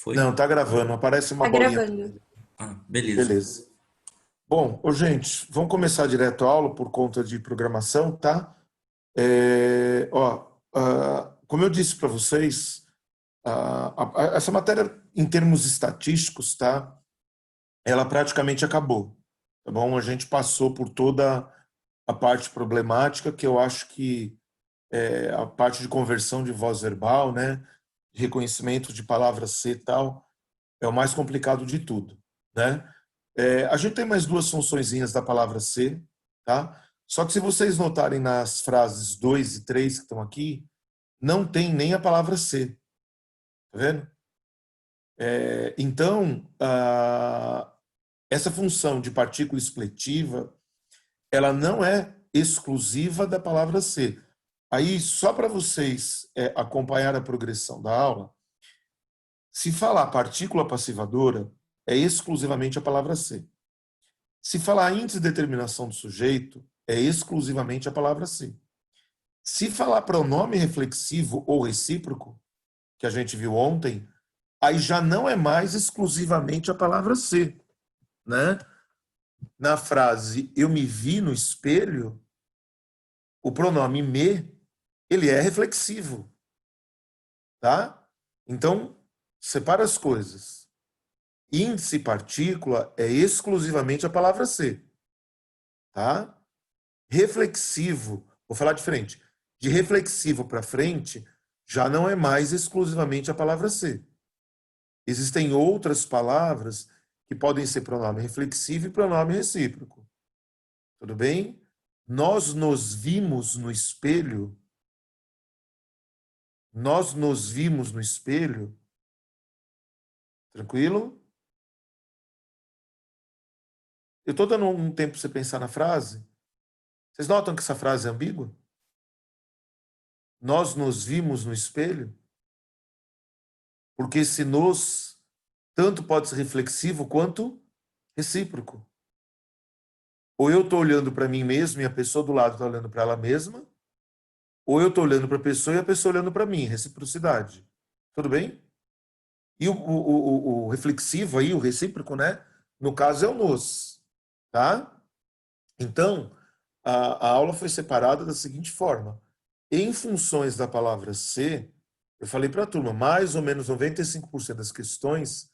Foi? Não, tá gravando. Aparece uma Tá bolinha gravando. vermelha. Ah, beleza. Beleza. Bom, ô, gente, vamos começar direto a aula por conta de programação, tá? Como eu disse para vocês, essa matéria, em termos estatísticos, tá? Ela praticamente acabou, tá bom? A gente passou por toda a parte problemática, que eu acho que é a parte de conversão de voz verbal, né? De reconhecimento de palavra C e tal, é o mais complicado de tudo, né? A gente tem mais duas funçõezinhas da palavra ser, tá? Só que se vocês notarem nas frases 2 e 3 que estão aqui, não tem nem a palavra ser, tá vendo? Então, essa função de partícula expletiva, ela não é exclusiva da palavra ser. Aí, só para vocês acompanhar a progressão da aula, se falar partícula passivadora, é exclusivamente a palavra ser. Se falar índice de determinação do sujeito, é exclusivamente a palavra ser. Se falar pronome reflexivo ou recíproco, que a gente viu ontem, aí já não é mais exclusivamente a palavra ser, né? Na frase eu me vi no espelho, o pronome me, ele é reflexivo, tá? Então, separa as coisas. Índice e partícula é exclusivamente a palavra ser, tá? Reflexivo, vou falar diferente. De reflexivo para frente, já não é mais exclusivamente a palavra ser. Existem outras palavras que podem ser pronome reflexivo e pronome recíproco. Tudo bem? Nós nos vimos no espelho. Nós nos vimos no espelho. Tranquilo? Eu estou dando um tempo para você pensar na frase. Vocês notam que essa frase é ambígua? Nós nos vimos no espelho? Porque esse nos tanto pode ser reflexivo quanto recíproco. Ou eu estou olhando para mim mesmo e a pessoa do lado está olhando para ela mesma, ou eu estou olhando para a pessoa e a pessoa olhando para mim. Reciprocidade. Tudo bem? E o reflexivo aí, o recíproco, né? No caso é o nos. Tá? Então, a aula foi separada da seguinte forma. Em funções da palavra ser, eu falei para a turma, mais ou menos 95% das questões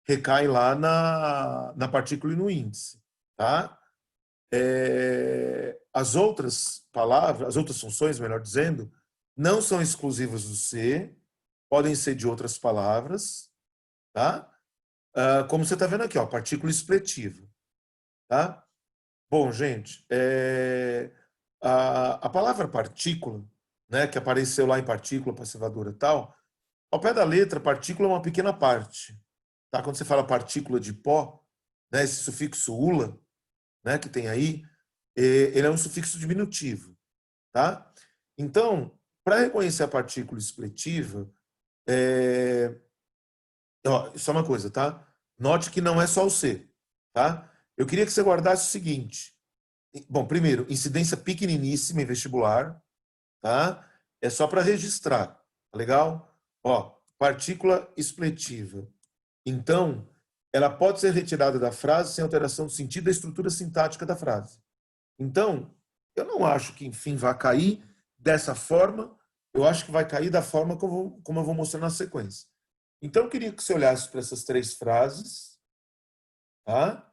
recaem lá na partícula e no índice. Tá? As outras palavras, as outras funções, melhor dizendo, não são exclusivas do ser, podem ser de outras palavras, tá? Como você está vendo aqui, ó, partícula expletiva, tá? Bom, gente, a palavra partícula, né, que apareceu lá em partícula passivadora e tal, ao pé da letra, partícula é uma pequena parte, tá? Quando você fala partícula de pó, né, esse sufixo ula, né, que tem aí, ele é um sufixo diminutivo, tá? Então, para reconhecer a partícula expletiva, só uma coisa, tá? Note que não é só o C, tá? Eu queria que você guardasse o seguinte. Bom, primeiro, incidência pequeniníssima em vestibular, tá? É só para registrar, tá legal? Ó, partícula expletiva. Então, ela pode ser retirada da frase sem alteração do sentido da estrutura sintática da frase. Então, eu não acho que, enfim, vai cair dessa forma. Eu acho que vai cair da forma como eu vou mostrar na sequência. Então, eu queria que você olhasse para essas três frases, tá?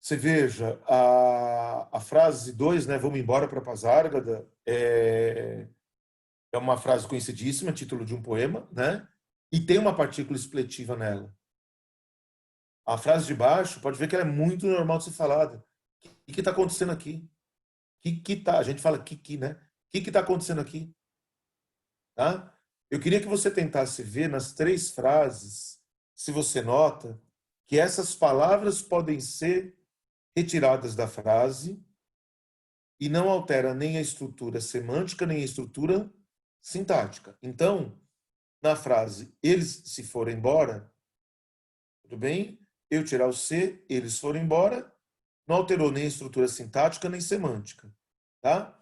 Você veja, a frase 2, né, vamos embora para Pasárgada, é uma frase conhecidíssima, título de um poema, né? E tem uma partícula expletiva nela. A frase de baixo, pode ver que ela é muito normal de ser falada. O que está acontecendo aqui? A gente fala né? O que está acontecendo aqui? Tá? Eu queria que você tentasse ver nas três frases, se você nota, que essas palavras podem ser retiradas da frase e não altera nem a estrutura semântica, nem a estrutura sintática. Então, na frase, eles se foram embora, tudo bem? Eu tirar o C, eles foram embora, não alterou nem a estrutura sintática, nem semântica. Tá?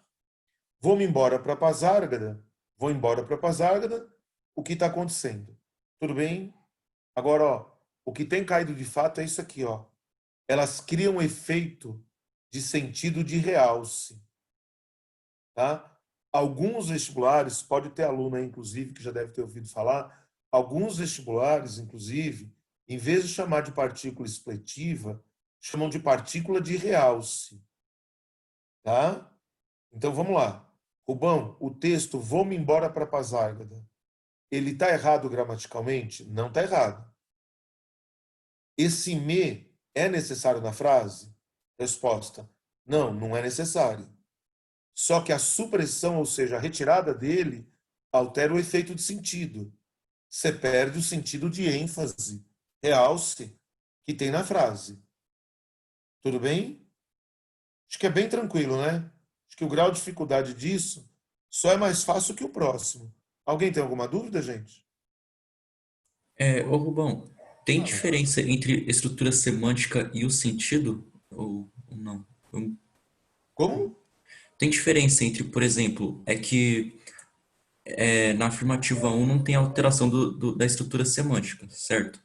Vou-me embora para Pasárgada, vou embora para Pasárgada, o que está acontecendo? Tudo bem? Agora, ó, o que tem caído de fato é isso aqui, ó. Elas criam um efeito de sentido de realce, tá? Alguns vestibulares, pode ter aluno aí, inclusive, que já deve ter ouvido falar, alguns vestibulares, inclusive, em vez de chamar de partícula expletiva, chamam de partícula de realce, tá? Então, vamos lá. Rubão, o texto "vou-me embora para Pasárgada", ele está errado gramaticalmente? Não está errado. Esse "me" é necessário na frase? Resposta: não, não é necessário. Só que a supressão, ou seja, a retirada dele, altera o efeito de sentido. Você perde o sentido de ênfase, realce, que tem na frase. Tudo bem? Acho que é bem tranquilo, né? Acho que o grau de dificuldade disso só é mais fácil que o próximo. Alguém tem alguma dúvida, gente? Ô Rubão, tem Fala. diferença entre estrutura semântica e o sentido? Ou não? Eu- Como? Tem diferença entre, por exemplo, é que na afirmativa um não tem alteração da estrutura semântica, certo?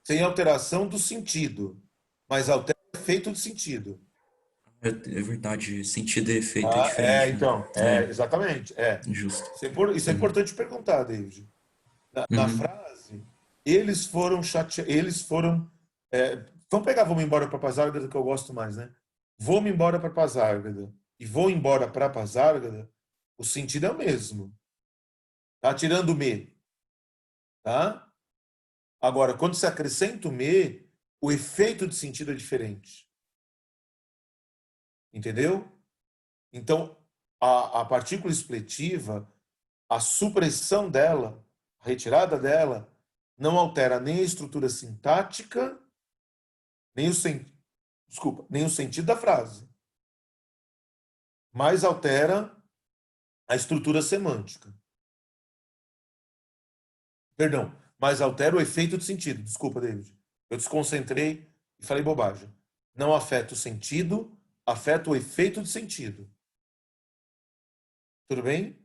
Sem alteração do sentido, mas altera o efeito de sentido. É verdade, sentido e efeito é Ah, diferente, né? então, exatamente, Justo. Isso é importante perguntar, David. Na Uhum. frase, eles foram chateados, eles foram... vamos pegar "vou-me embora para Pasárgada", que eu gosto mais, né? "Vou-me embora para Pasárgada" e "vou embora para Pasárgada", o sentido é o mesmo. Tá tirando o "me", tá? Agora, quando se acrescenta o "me", o efeito de sentido é diferente. Entendeu? Então, a partícula expletiva, a supressão dela, a retirada dela, não altera nem a estrutura sintática, nem o, desculpa, nem o sentido da frase, mas altera a estrutura semântica. Perdão, mas altera o efeito de sentido. Desculpa, David. Eu desconcentrei e falei bobagem. Não afeta o sentido, afeta o efeito de sentido. Tudo bem?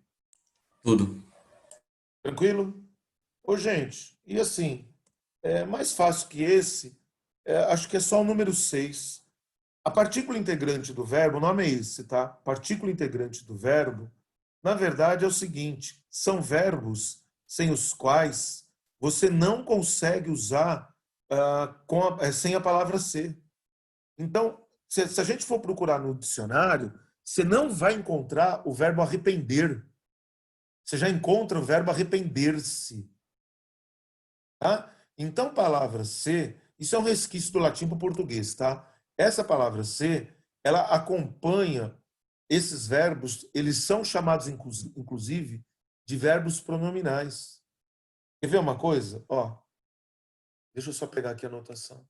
Tudo. Tranquilo? Ô, gente, e assim, mais fácil que esse, acho que é só o número 6. A partícula integrante do verbo, o nome é esse, tá? Partícula integrante do verbo, na verdade é o seguinte, são verbos sem os quais você não consegue usar sem a palavra ser. Então, se a gente for procurar no dicionário, você não vai encontrar o verbo arrepender. Você já encontra o verbo arrepender-se. Tá? Então, palavra ser, isso é um resquício do latim para o português, tá? Essa palavra ser, ela acompanha esses verbos, eles são chamados, inclusive, de verbos pronominais. Quer ver uma coisa? Ó, deixa eu só pegar aqui a anotação.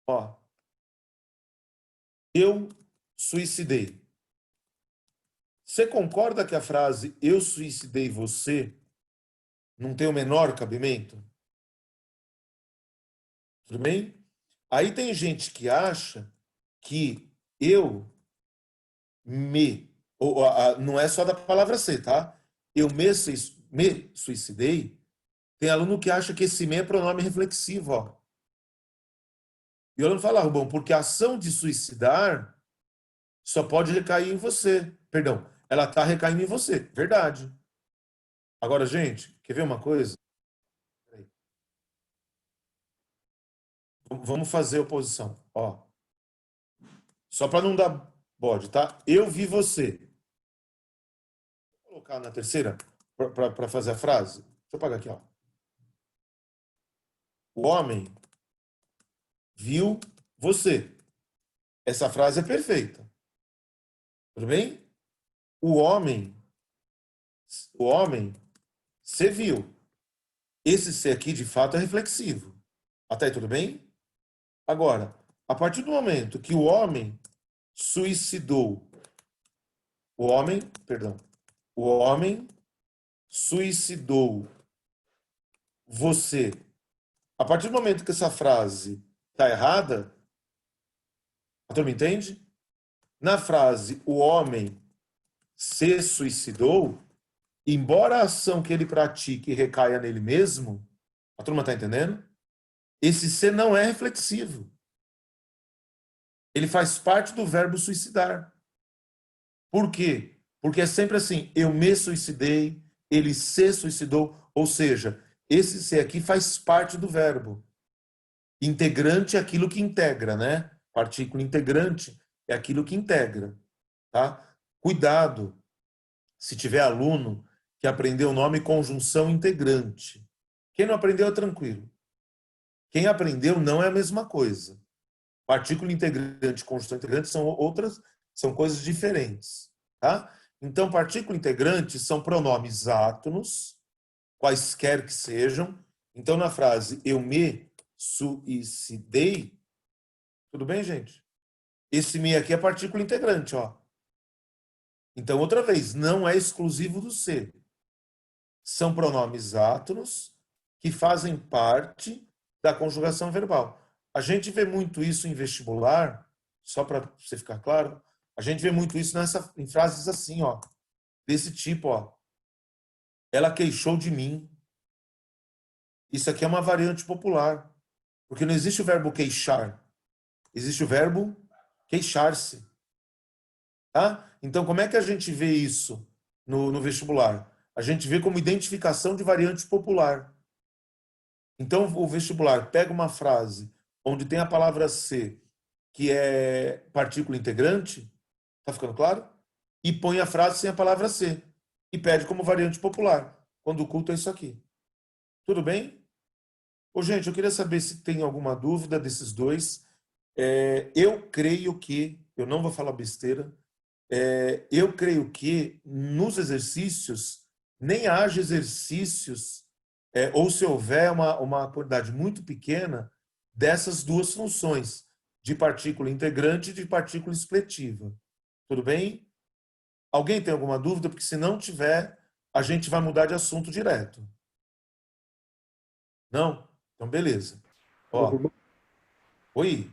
Ó, eu suicidei. Você concorda que a frase "eu suicidei você" não tem o menor cabimento? Tudo bem? Aí tem gente que acha que eu me, não é só da palavra ser, tá? Eu me suicidei. Tem aluno que acha que esse "me" é pronome reflexivo, ó. E o aluno fala: Rubão, porque a ação de suicidar só pode recair em você. Perdão, ela está recaindo em você. Verdade. Agora, gente, quer ver uma coisa? Vamos fazer oposição. Ó, só para não dar bode, tá? Eu vi você. Vou colocar na terceira para fazer a frase. Deixa eu apagar aqui, ó. O homem viu você. Essa frase é perfeita. Tudo bem? O homem, o homem, você viu. Esse "se" aqui, de fato, é reflexivo. Até aí, tudo bem? Agora, a partir do momento que o homem suicidou, perdão, o homem suicidou você. A partir do momento que essa frase está errada, a turma entende? Na frase "o homem se suicidou", embora a ação que ele pratique recaia nele mesmo, a turma está entendendo? Esse ser não é reflexivo. Ele faz parte do verbo suicidar. Por quê? Porque é sempre assim, eu me suicidei, ele se suicidou, ou seja, esse ser aqui faz parte do verbo. Integrante é aquilo que integra, né? Partícula integrante é aquilo que integra, tá? Cuidado, se tiver aluno que aprendeu o nome conjunção integrante. Quem não aprendeu é tranquilo. Quem aprendeu não é a mesma coisa. Partícula integrante e conjunção integrante são coisas diferentes, tá? Então, partícula integrante são pronomes átonos, quaisquer que sejam. Então, na frase eu me suicidei, tudo bem, gente? Esse me aqui é partícula integrante, ó. Então, outra vez, não é exclusivo do ser. São pronomes átonos que fazem parte da conjugação verbal. A gente vê muito isso em vestibular, só para você ficar claro, a gente vê muito isso em frases assim, ó, desse tipo, ó. Ela queixou de mim. Isso aqui é uma variante popular, porque não existe o verbo queixar, existe o verbo queixar-se, tá? Então, como é que a gente vê isso no vestibular? A gente vê como identificação de variante popular. Então, o vestibular pega uma frase onde tem a palavra ser, que é partícula integrante, tá ficando claro? E põe a frase sem a palavra ser, e pede como variante popular, quando o culto é isso aqui. Tudo bem? Ô, gente, eu queria saber se tem alguma dúvida desses dois. Eu creio que, eu não vou falar besteira, eu creio que nos exercícios, nem haja exercícios, ou se houver uma quantidade muito pequena dessas duas funções, de partícula integrante e de partícula expletiva. Tudo bem? Alguém tem alguma dúvida? Porque se não tiver, a gente vai mudar de assunto direto. Não? Então, beleza. Ó, Professor, oi?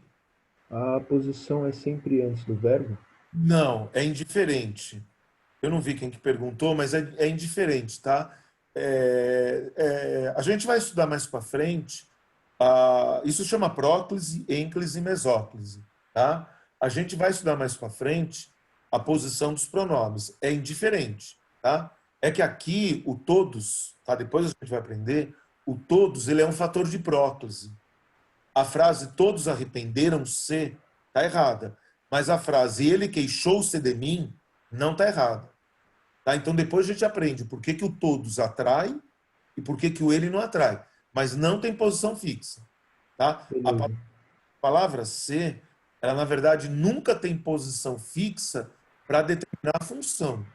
a posição é sempre antes do verbo? Não, é indiferente. Eu não vi quem que perguntou, mas é indiferente, tá? A gente vai estudar mais para frente. Isso chama próclise, ênclise e mesóclise, tá? A gente vai estudar mais para frente a posição dos pronomes. É indiferente, tá? É que aqui o todos, tá? Depois a gente vai aprender, o todos ele é um fator de próclise. A frase todos arrependeram-se está errada, mas a frase ele queixou-se de mim não está errada. Tá? Então depois a gente aprende por que, que o todos atrai e por que, que o ele não atrai. Mas não tem posição fixa. Tá? A Beleza. palavra ser, ela na verdade nunca tem posição fixa para determinar a função.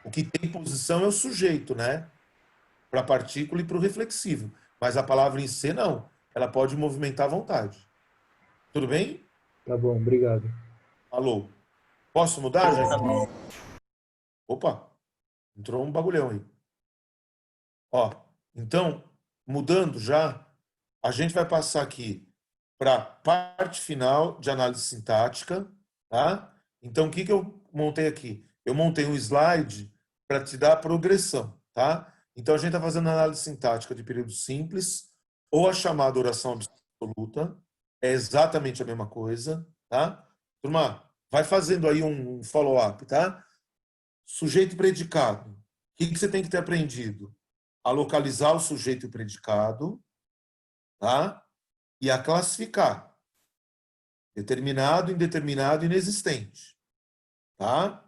O que tem posição é o sujeito, né? Para a partícula e para o reflexivo. Mas a palavra em si não. Ela pode movimentar à vontade. Tudo bem? Tá bom, obrigado. Alô? Posso mudar, gente? Opa, entrou um bagulhão aí. Ó, então, mudando já, a gente vai passar aqui para a parte final de análise sintática, tá? Então, o que que eu montei aqui? Eu montei um slide para te dar a progressão, tá? Então, a gente está fazendo análise sintática de período simples ou a chamada oração absoluta. É exatamente a mesma coisa, tá? Turma, vai fazendo aí um follow-up, tá? Sujeito e predicado. O que que você tem que ter aprendido? A localizar o sujeito e o predicado, tá? E a classificar. Determinado, indeterminado, inexistente, tá?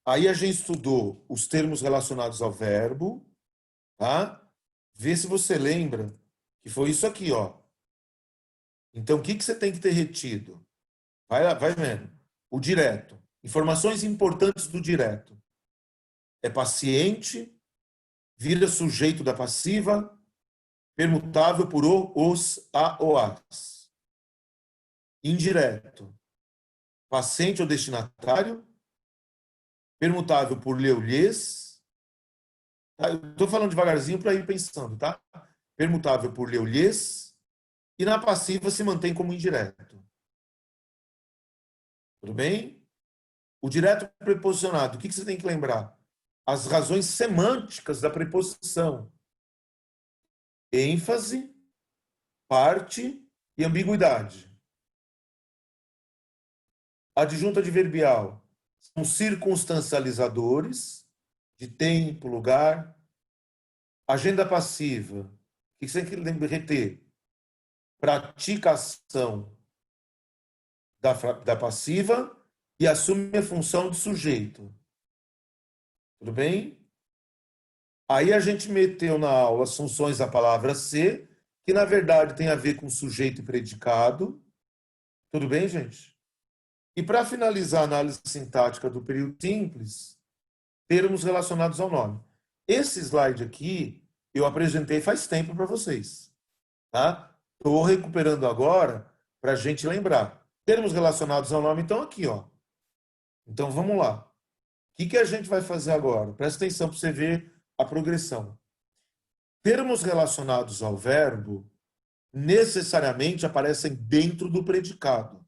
Aí a gente estudou os termos relacionados ao verbo, tá? Vê se você lembra que foi isso aqui, ó. Então, o que que você tem que ter retido? Vai lá, vai vendo. O direto. Informações importantes do direto. É paciente, vira sujeito da passiva, permutável por o, os, a, o, as. Indireto. Paciente ou destinatário, permutável por leu-lhes. Tá? Eu estou falando devagarzinho para ir pensando, tá? Permutável por leu-lhes. E na passiva se mantém como indireto. Tudo bem? O direto preposicionado, o que você tem que lembrar? as razões semânticas da preposição. ênfase, parte e ambiguidade. Adjunto adverbial são circunstancializadores de tempo, lugar. Agenda passiva, o que você tem que reter? Pratica a ação da passiva e assume a função de sujeito. Tudo bem? Aí a gente meteu na aula as funções da palavra ser, que na verdade tem a ver com sujeito e predicado. Tudo bem, gente? E para finalizar a análise sintática do período simples, termos relacionados ao nome. Esse slide aqui eu apresentei faz tempo para vocês. Tá? Estou recuperando agora para a gente lembrar. Termos relacionados ao nome estão aqui, ó. Então vamos lá. O que a gente vai fazer agora? Presta atenção para você ver a progressão. Termos relacionados ao verbo necessariamente aparecem dentro do predicado.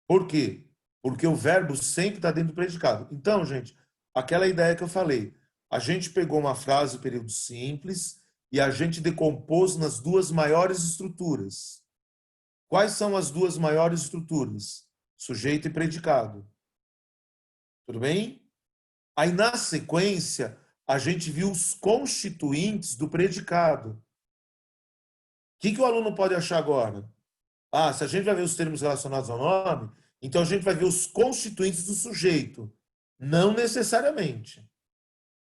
Por quê? Porque o verbo sempre está dentro do predicado. Então, gente, aquela ideia que eu falei, a gente pegou uma frase período simples e a gente decompôs nas duas maiores estruturas. Quais são as duas maiores estruturas? Sujeito e predicado. Tudo bem? Aí, na sequência, a gente viu os constituintes do predicado. O que o aluno pode achar agora? Ah, se a gente vai ver os termos relacionados ao nome, então a gente vai ver os constituintes do sujeito. Não necessariamente.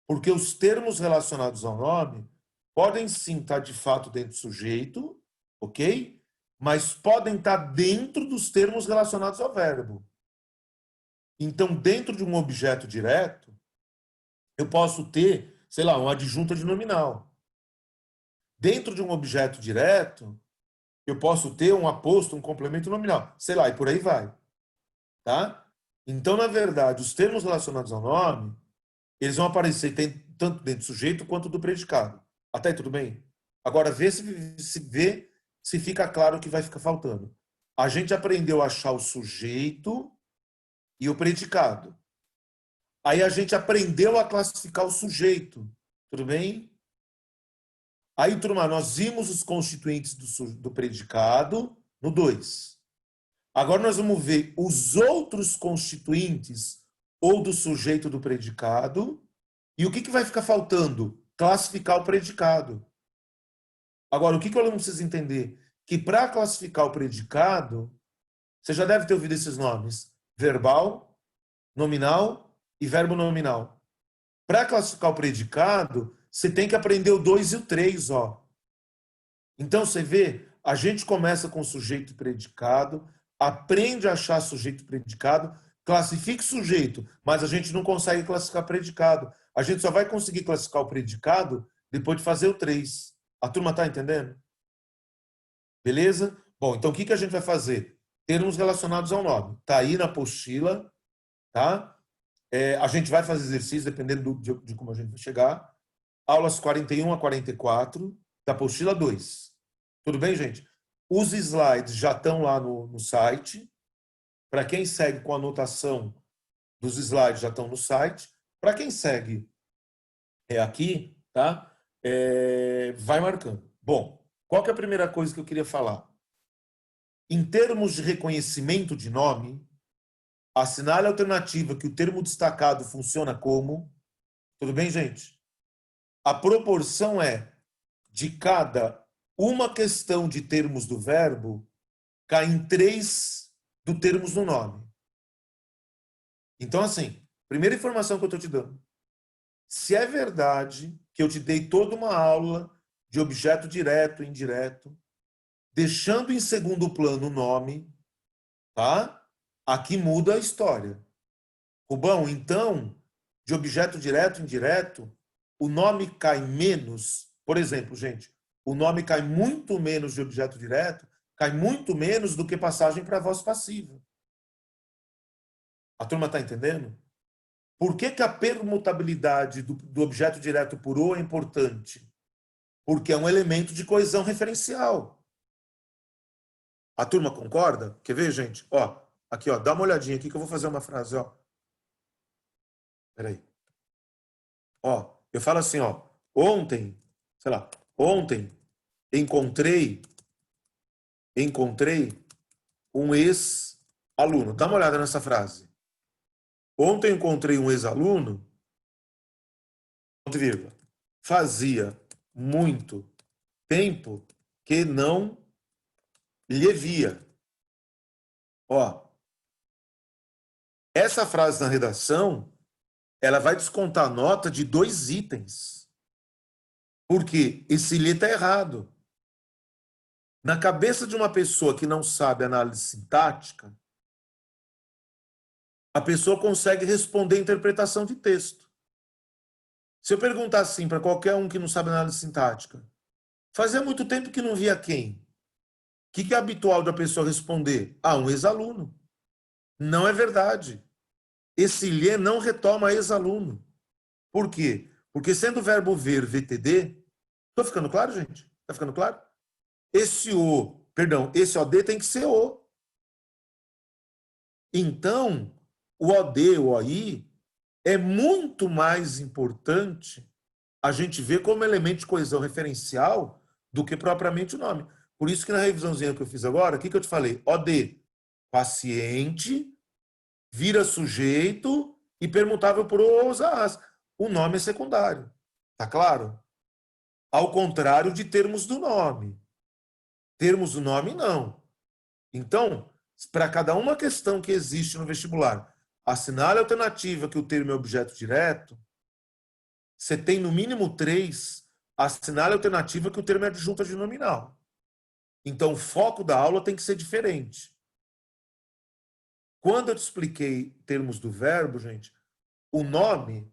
Porque os termos relacionados ao nome podem sim estar de fato dentro do sujeito, ok? Mas podem estar dentro dos termos relacionados ao verbo. Então, dentro de um objeto direto, eu posso ter, sei lá, um adjunto adnominal. Dentro de um objeto direto, eu posso ter um aposto, um complemento nominal, sei lá, e por aí vai. Tá? Então, na verdade, os termos relacionados ao nome, eles vão aparecer tanto dentro do sujeito quanto do predicado. Até aí tudo bem? Agora, vê se fica claro o que vai ficar faltando. A gente aprendeu a achar o sujeito e o predicado. Aí a gente aprendeu a classificar o sujeito. Tudo bem? Aí, turma, nós vimos os constituintes do predicado no 2. Agora nós vamos ver os outros constituintes ou do sujeito do predicado. E o que vai ficar faltando? Classificar o predicado. Agora, o que o aluno precisa entender? Que para classificar o predicado, você já deve ter ouvido esses nomes: verbal, nominal e verbo nominal. Para classificar o predicado, você tem que aprender o 2 e o 3, ó. Então, você vê, a gente começa com sujeito e predicado, aprende a achar sujeito e predicado, classifica o sujeito, mas a gente não consegue classificar predicado. A gente só vai conseguir classificar o predicado depois de fazer o 3. A turma está entendendo? Beleza? Bom, então o que a gente vai fazer? Termos relacionados ao nome. Está aí na apostila, tá? A gente vai fazer exercício, dependendo de como a gente vai chegar. Aulas 41 a 44, da apostila 2. Tudo bem, gente? Os slides já estão lá no site. Para quem segue com a anotação dos slides, já estão no site. Para quem segue aqui, tá? Vai marcando. Bom, qual que é a primeira coisa que eu queria falar? Em termos de reconhecimento de nome, assinale a alternativa que o termo destacado funciona como... Tudo bem, gente? A proporção é de cada uma questão de termos do verbo caem 3 do termos no nome. Então, assim, primeira informação que eu estou te dando. Se é verdade que eu te dei toda uma aula de objeto direto e indireto, deixando em segundo plano o nome, tá? Aqui muda a história. Rubão, então, de objeto direto e indireto, o nome cai menos. Por exemplo, gente, o nome cai muito menos de objeto direto, cai muito menos do que passagem para voz passiva. A turma está entendendo? Por que a permutabilidade do objeto direto por o é importante? Porque é um elemento de coesão referencial. A turma concorda? Quer ver, gente? Ó, aqui, ó, dá uma olhadinha aqui que eu vou fazer uma frase, ó. Peraí. Ó, eu falo assim, ó, ontem, sei lá, ontem encontrei um ex-aluno. Dá uma olhada nessa frase. Ontem encontrei um ex-aluno, ponto e vírgula, fazia muito tempo que não lhe via. Ó, essa frase na redação, ela vai descontar nota de 2 itens. Porque esse lhe está errado. Na cabeça de uma pessoa que não sabe análise sintática, a pessoa consegue responder a interpretação de texto. Se eu perguntar assim para qualquer um que não sabe análise sintática, fazia muito tempo que não via quem? O que é habitual da pessoa responder? Ah, um ex-aluno. Não é verdade. Esse lhe não retoma ex-aluno. Por quê? Porque sendo o verbo ver, VTD, estou ficando claro, gente? Está ficando claro? Esse OD tem que ser O. Então, o OD, o OI, é muito mais importante a gente ver como elemento de coesão referencial do que propriamente o nome. Por isso que na revisãozinha que eu fiz agora, o que eu te falei? OD, paciente, vira sujeito e permutável por O ou as. O nome é secundário. Tá claro? Ao contrário de termos do nome. Termos do nome, não. Então, para cada uma questão que existe no vestibular, assinale a alternativa que o termo é objeto direto, você tem no mínimo 3, assinale a alternativa que o termo é adjunto adnominal. Então, o foco da aula tem que ser diferente. Quando eu te expliquei termos do verbo, gente, o nome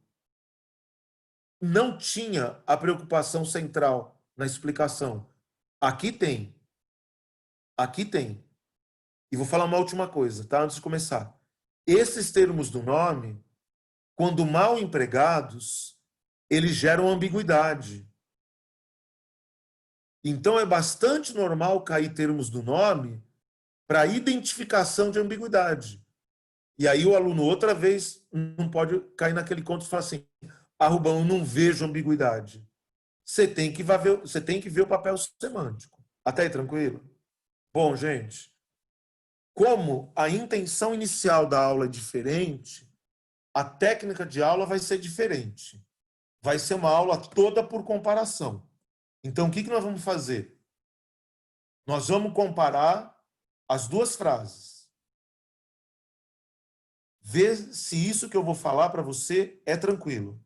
não tinha a preocupação central na explicação. Aqui tem. Aqui tem. E vou falar uma última coisa, tá? Antes de começar. Esses termos do nome, quando mal empregados, eles geram ambiguidade. Então, é bastante normal cair termos do nome para identificação de ambiguidade. E aí o aluno, outra vez, não pode cair naquele conto e falar assim, Rubão, não vejo ambiguidade. Você tem que ver o papel semântico. Até aí, tranquilo? Bom, gente, como a intenção inicial da aula é diferente, a técnica de aula vai ser diferente. Vai ser uma aula toda por comparação. Então, o que nós vamos fazer? Nós vamos comparar as duas frases. Ver se isso que eu vou falar para você é tranquilo.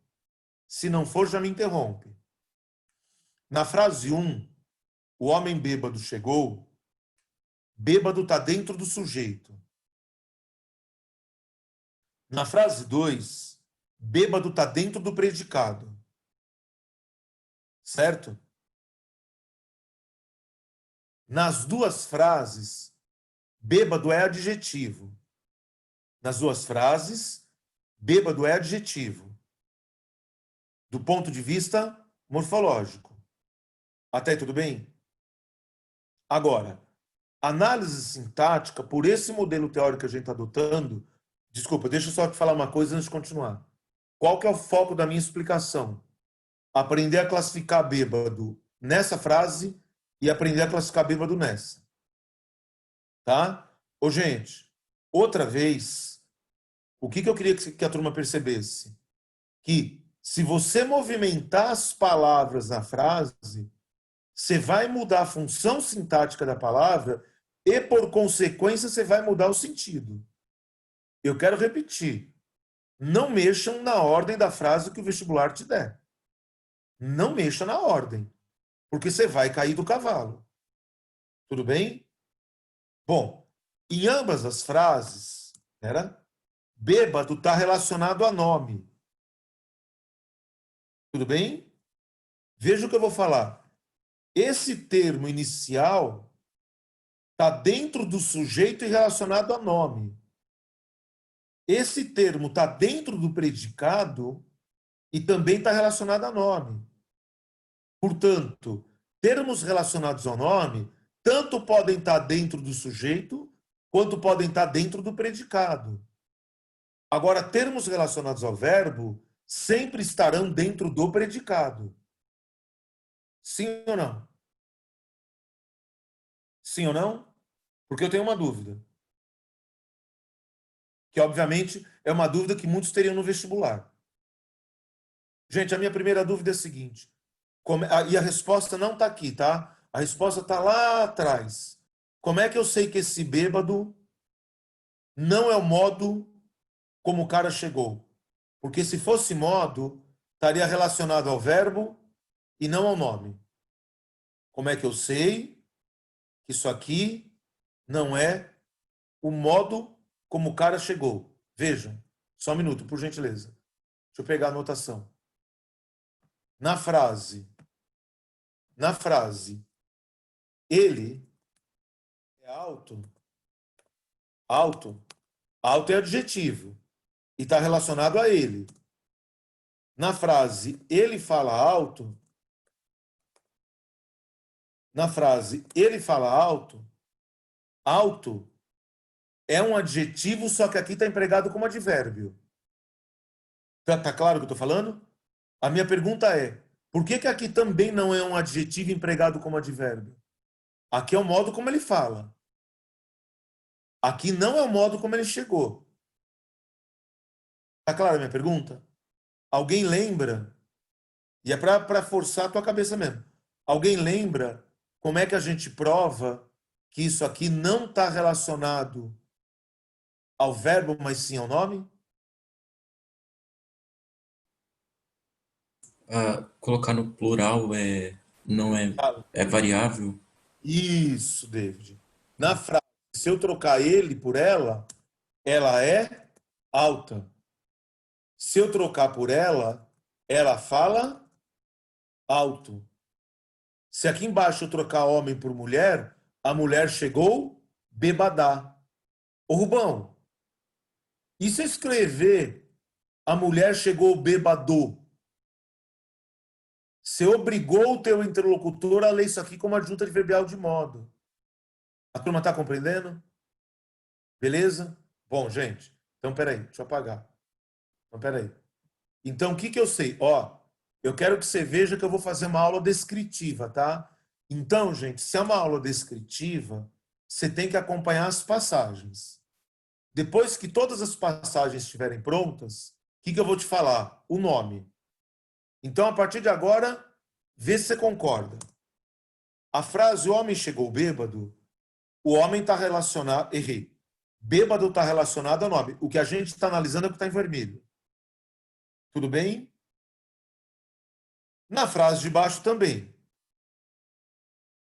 Se não for, já me interrompe. Na frase 1, o homem bêbado chegou, bêbado está dentro do sujeito. Na frase 2, bêbado está dentro do predicado. Certo? Nas duas frases, bêbado é adjetivo. Nas duas frases, bêbado é adjetivo. Do ponto de vista morfológico. Até aí, tudo bem? Agora, análise sintática, por esse modelo teórico que a gente está adotando, desculpa, deixa eu só te falar uma coisa antes de continuar. Qual que é o foco da minha explicação? Aprender a classificar bêbado nessa frase e aprender a classificar bêbado nessa. Tá? Ô, gente, outra vez, o que eu queria que a turma percebesse? Que se você movimentar as palavras na frase, você vai mudar a função sintática da palavra e, por consequência, você vai mudar o sentido. Eu quero repetir. Não mexam na ordem da frase que o vestibular te der. Não mexa na ordem, porque você vai cair do cavalo. Tudo bem? Bom, em ambas as frases, bêbado está relacionado a nome. Tudo bem? Veja o que eu vou falar. Esse termo inicial está dentro do sujeito e relacionado a nome. Esse termo está dentro do predicado e também está relacionado a nome. Portanto, termos relacionados ao nome tanto podem estar dentro do sujeito quanto podem estar dentro do predicado. Agora, termos relacionados ao verbo sempre estarão dentro do predicado. Sim ou não? Sim ou não? Porque eu tenho uma dúvida. Que, obviamente, é uma dúvida que muitos teriam no vestibular. Gente, a minha primeira dúvida é a seguinte. E a resposta não está aqui, tá? A resposta está lá atrás. Como é que eu sei que esse bêbado não é o modo como o cara chegou? Porque se fosse modo, estaria relacionado ao verbo e não ao nome. Como é que eu sei que isso aqui não é o modo como o cara chegou? Vejam, só um minuto, por gentileza. Deixa eu pegar a anotação. Na frase, ele é alto, alto, alto é adjetivo e está relacionado a ele. Na frase, ele fala alto, na frase, ele fala alto, alto é um adjetivo, só que aqui está empregado como advérbio. Tá claro o que eu estou falando? A minha pergunta é, por que que aqui também não é um adjetivo empregado como advérbio? Aqui é o modo como ele fala. Aqui não é o modo como ele chegou. Tá clara a minha pergunta? Alguém lembra? E é para forçar a tua cabeça mesmo. Alguém lembra como é que a gente prova que isso aqui não está relacionado ao verbo, mas sim ao nome? Colocar no plural não é, Ah, é variável. isso, David. Na frase, se eu trocar ele por ela é alta. Se eu trocar por ela fala alto. Se aqui embaixo eu trocar homem por mulher, a mulher chegou bebadá. Ô Rubão, e se eu escrever a mulher chegou bêbado? Você obrigou o teu interlocutor a ler isso aqui como adjunto adverbial de modo. A turma está compreendendo? Beleza? Bom, gente, então peraí, deixa eu apagar. Então peraí. Então o que que eu sei? Ó, eu quero que você veja que eu vou fazer uma aula descritiva, tá? Então, gente, se é uma aula descritiva, você tem que acompanhar as passagens. Depois que todas as passagens estiverem prontas, o que que eu vou te falar? O nome. Então, a partir de agora, vê se você concorda. A frase o homem chegou bêbado, o homem está relacionado. Errei. Bêbado está relacionado ao nome. O que a gente está analisando é o que está em vermelho. Tudo bem? Na frase de baixo também.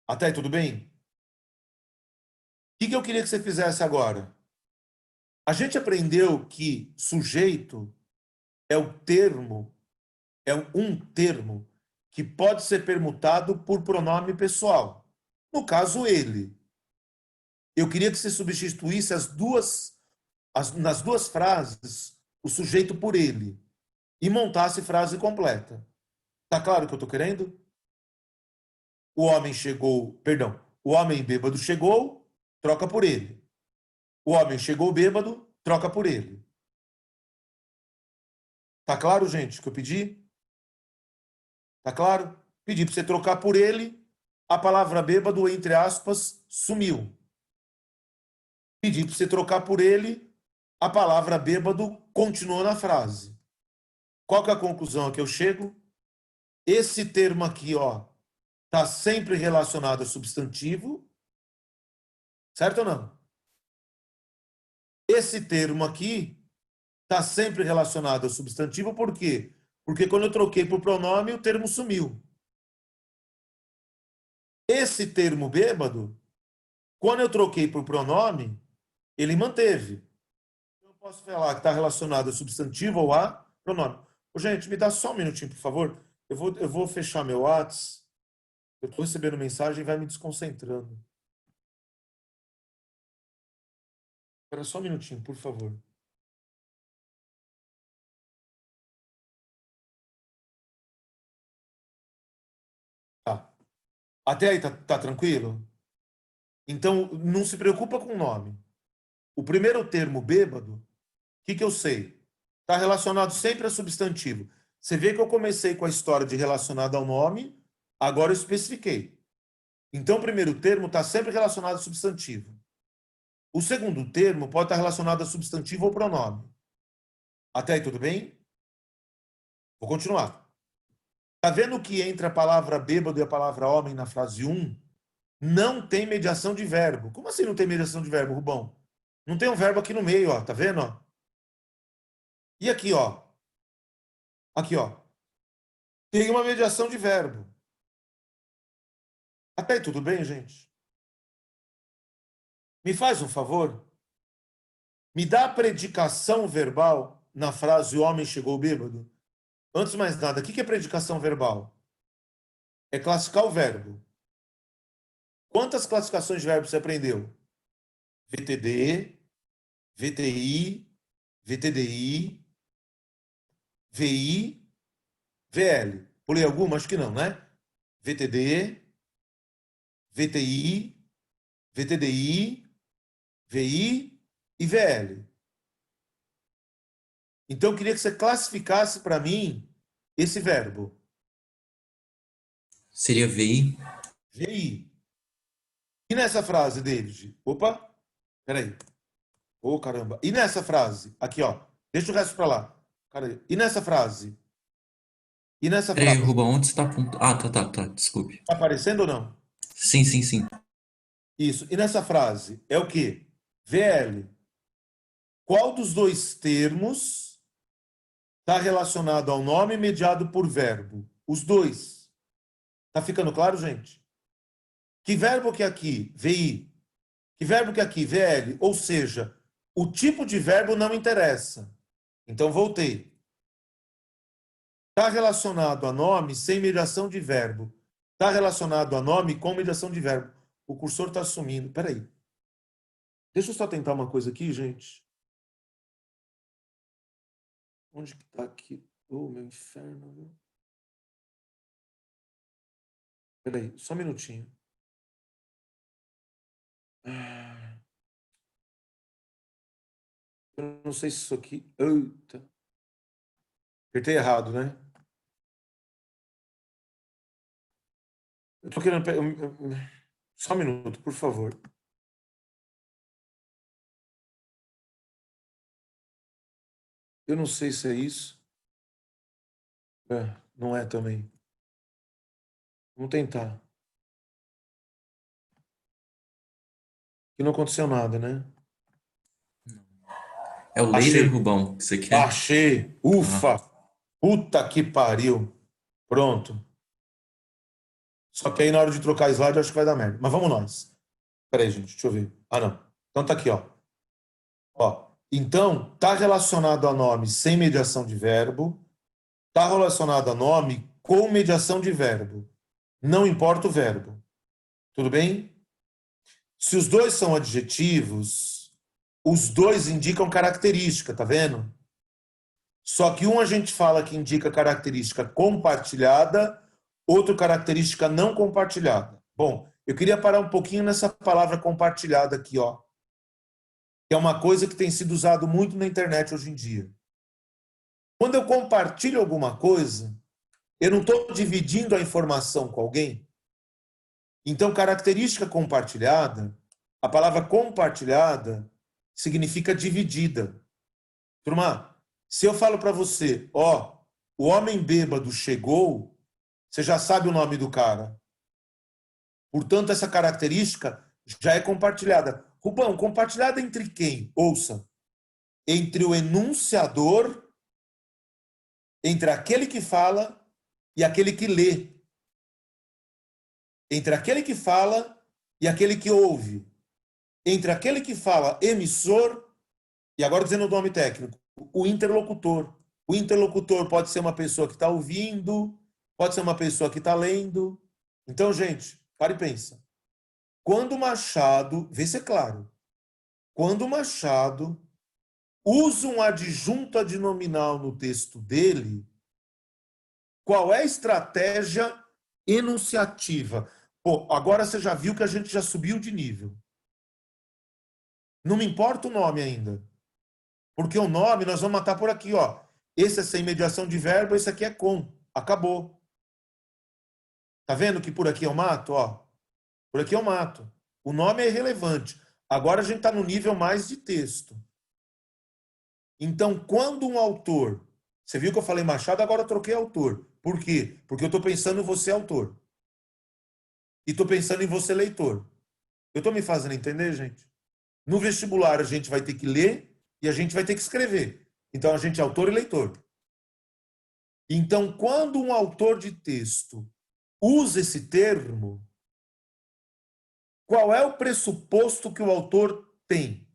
Até aí, tudo bem? O que eu queria que você fizesse agora? A gente aprendeu que sujeito é o termo, é um termo que pode ser permutado por pronome pessoal. No caso, ele. Eu queria que você substituísse nas duas frases o sujeito por ele e montasse frase completa. Tá claro o que eu estou querendo? O homem chegou, perdão, o homem bêbado chegou, troca por ele. O homem chegou bêbado, troca por ele. Tá claro, gente, o que eu pedi? Tá claro? Pedi para você trocar por ele, a palavra bêbado, entre aspas, sumiu. Pedi para você trocar por ele, a palavra bêbado continuou na frase. Qual que é a conclusão a que eu chego? Esse termo aqui, ó, está sempre relacionado a substantivo, certo ou não? Esse termo aqui está sempre relacionado a substantivo, por quê? Porque quando eu troquei por pronome, o termo sumiu. Esse termo bêbado, quando eu troquei por pronome, ele manteve. Eu posso falar que está relacionado a substantivo ou a pronome. Ô, gente, me dá só um minutinho, por favor. Eu vou fechar meu WhatsApp. Eu estou recebendo mensagem e vai me desconcentrando. Espera só um minutinho, por favor. Tá. Até aí tá tranquilo? Então, não se preocupa com o nome. O primeiro termo, bêbado, o que eu sei? está relacionado sempre a substantivo. Você vê que eu comecei com a história de relacionado ao nome, agora eu especifiquei. Então, o primeiro termo está sempre relacionado a substantivo. O segundo termo pode estar relacionado a substantivo ou pronome. Até aí, tudo bem? Vou continuar. Está vendo que entre a palavra bêbado e a palavra homem na frase 1, não tem mediação de verbo. Como assim não tem mediação de verbo, Rubão? Não tem um verbo aqui no meio, ó. Tá vendo, ó? E aqui, ó. Aqui, ó. Tem uma mediação de verbo. Até aí, tudo bem, gente? Me faz um favor? Me dá a predicação verbal na frase o homem chegou bêbado. Antes de mais nada, o que é predicação verbal? É classificar o verbo. Quantas classificações de verbo você aprendeu? VTD, VTI, VTDI, VI, VL. Pulei alguma? Acho que não, né? VTD, VTI, VTDI, VI e VL. Então, eu queria que você classificasse para mim esse verbo. Seria VI? VI. E nessa frase, David? Opa, peraí. Ô, caramba. E nessa frase? Aqui, ó. Deixa o resto para lá. Cara, e nessa frase? E nessa Peraí, frase? Rubão, onde você está apontando? Ah, tá, desculpe. Tá aparecendo ou não? Sim, sim, sim. Isso. E nessa frase? É o quê? VL. Qual dos dois termos está relacionado ao nome mediado por verbo? Os dois. Tá ficando claro, gente? Que verbo que é aqui? VI. Que verbo que é aqui? VL. Ou seja, o tipo de verbo não interessa. Então, voltei. Está relacionado a nome sem mediação de verbo. Está relacionado a nome com mediação de verbo. O cursor está sumindo. Peraí. Deixa eu só tentar uma coisa aqui, gente. Onde que está aqui? Oh, meu inferno, viu? Peraí, só um minutinho. Eu não sei se isso aqui... Eita. Apertei errado, né? Eu tô querendo... Só um minuto, por favor. Eu não sei se é isso. Não é também. Vamos tentar. E não aconteceu nada, né? É o laser, Achei. Rubão, que você quer? Achei. Ah, Ufa. Puta que pariu. Pronto. Só que aí na hora de trocar slide eu acho que vai dar merda. Mas vamos nós. Peraí, gente. Deixa eu ver. Ah, não. Então tá aqui, ó. Ó. Então, tá relacionado a nome sem mediação de verbo. Tá relacionado a nome com mediação de verbo. Não importa o verbo. Tudo bem? Se os dois são adjetivos, os dois indicam característica, tá vendo? Só que um a gente fala que indica característica compartilhada, outro característica não compartilhada. Bom, eu queria parar um pouquinho nessa palavra compartilhada aqui, ó. Que é uma coisa que tem sido usado muito na internet hoje em dia. Quando eu compartilho alguma coisa, eu não estou dividindo a informação com alguém. Então, característica compartilhada, a palavra compartilhada significa dividida. Turma, se eu falo para você, ó, o homem bêbado chegou, você já sabe o nome do cara. Portanto, essa característica já é compartilhada. Rubão, compartilhada entre quem? Ouça. Entre o enunciador, entre aquele que fala e aquele que lê. Entre aquele que fala e aquele que ouve. Entre aquele que fala, emissor, e agora dizendo o nome técnico, o interlocutor. O interlocutor pode ser uma pessoa que está ouvindo, pode ser uma pessoa que está lendo. Então, gente, para e pensa. Quando o Machado, vê se é claro, quando o Machado usa um adjunto adnominal no texto dele, qual é a estratégia enunciativa? Pô, agora você já viu que a gente já subiu de nível. Não me importa o nome ainda. Porque o nome nós vamos matar por aqui, ó. Esse é sem mediação de verbo, esse aqui é com. Acabou. Tá vendo que por aqui eu mato, ó? Por aqui eu mato. O nome é irrelevante. Agora a gente está no nível mais de texto. Então, quando um autor... Você viu que eu falei Machado, agora eu troquei autor. Por quê? Porque eu estou pensando em você, autor. E estou pensando em você, leitor. Eu estou me fazendo entender, gente? No vestibular, a gente vai ter que ler e a gente vai ter que escrever. Então, a gente é autor e leitor. Então, quando um autor de texto usa esse termo, qual é o pressuposto que o autor tem?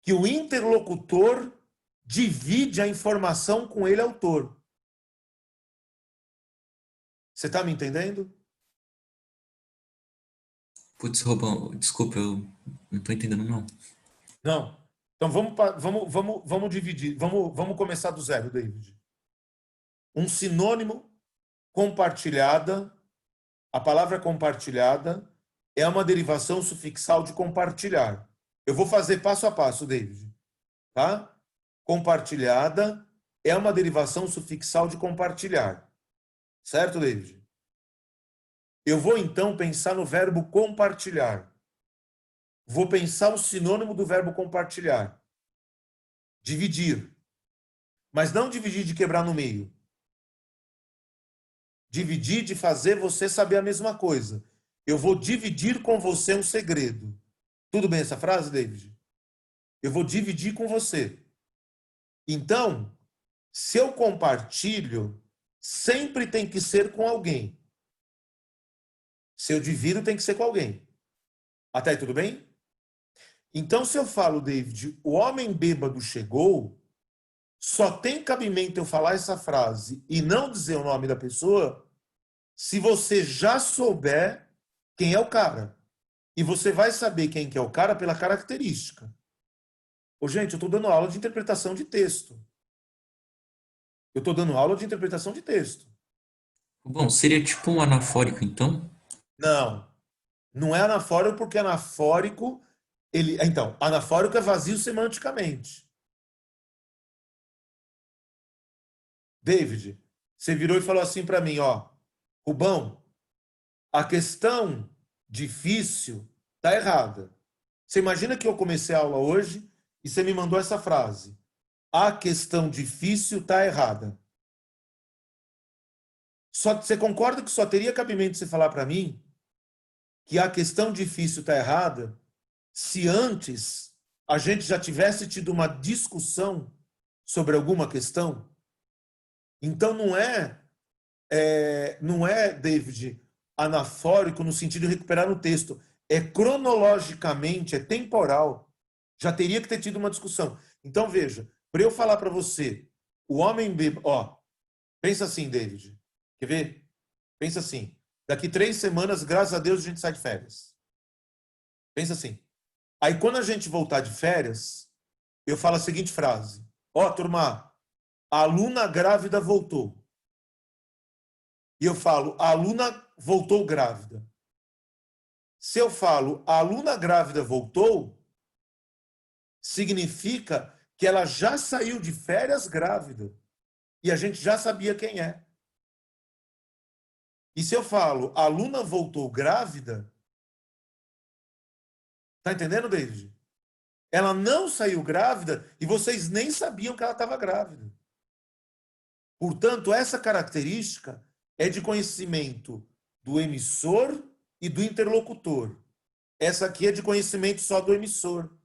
Que o interlocutor divide a informação com ele, autor. Você está me entendendo? Putz, Rubão, desculpa, eu não tô entendendo, não. Não. Então vamos dividir. Vamos começar do zero, David. Um sinônimo compartilhada, a palavra compartilhada é uma derivação sufixal de compartilhar. Eu vou fazer passo a passo, David. Tá? Compartilhada é uma derivação sufixal de compartilhar. Certo, David? Eu vou então pensar no verbo compartilhar. Vou pensar o sinônimo do verbo compartilhar. Dividir. Mas não dividir de quebrar no meio. Dividir de fazer você saber a mesma coisa. Eu vou dividir com você um segredo. Tudo bem essa frase, David? Eu vou dividir com você. Então, se eu compartilho, sempre tem que ser com alguém. Se eu divido, tem que ser com alguém. Até aí, tudo bem? Então, se eu falo, David, o homem bêbado chegou, só tem cabimento eu falar essa frase e não dizer o nome da pessoa se você já souber quem é o cara. E você vai saber quem que é o cara pela característica. Ô, gente, eu estou dando aula de interpretação de texto. Eu estou dando aula de interpretação de texto. Bom, seria tipo um anafórico, então? Não. Não é anafórico porque anafórico... Então, anafórico é vazio semanticamente. David, você virou e falou assim para mim, ó, Rubão, a questão difícil tá errada. Você imagina que eu comecei a aula hoje e você me mandou essa frase. A questão difícil tá errada. Você concorda que só teria cabimento você falar para mim que a questão difícil tá errada se antes a gente já tivesse tido uma discussão sobre alguma questão? Então não é, David, anafórico no sentido de recuperar o texto. É cronologicamente, é temporal. Já teria que ter tido uma discussão. Então, veja, para eu falar para você, o homem bêbado... Ó, pensa assim, David. Quer ver? Pensa assim. Daqui 3 semanas, graças a Deus, a gente sai de férias. Pensa assim. Aí, quando a gente voltar de férias, eu falo a seguinte frase. Ó, turma, a aluna grávida voltou. E eu falo, a aluna voltou grávida. Se eu falo, a aluna grávida voltou, significa que ela já saiu de férias grávida. E a gente já sabia quem é. E se eu falo, a aluna voltou grávida, tá entendendo, David? Ela não saiu grávida e vocês nem sabiam que ela estava grávida. Portanto, essa característica é de conhecimento do emissor e do interlocutor. Essa aqui é de conhecimento só do emissor.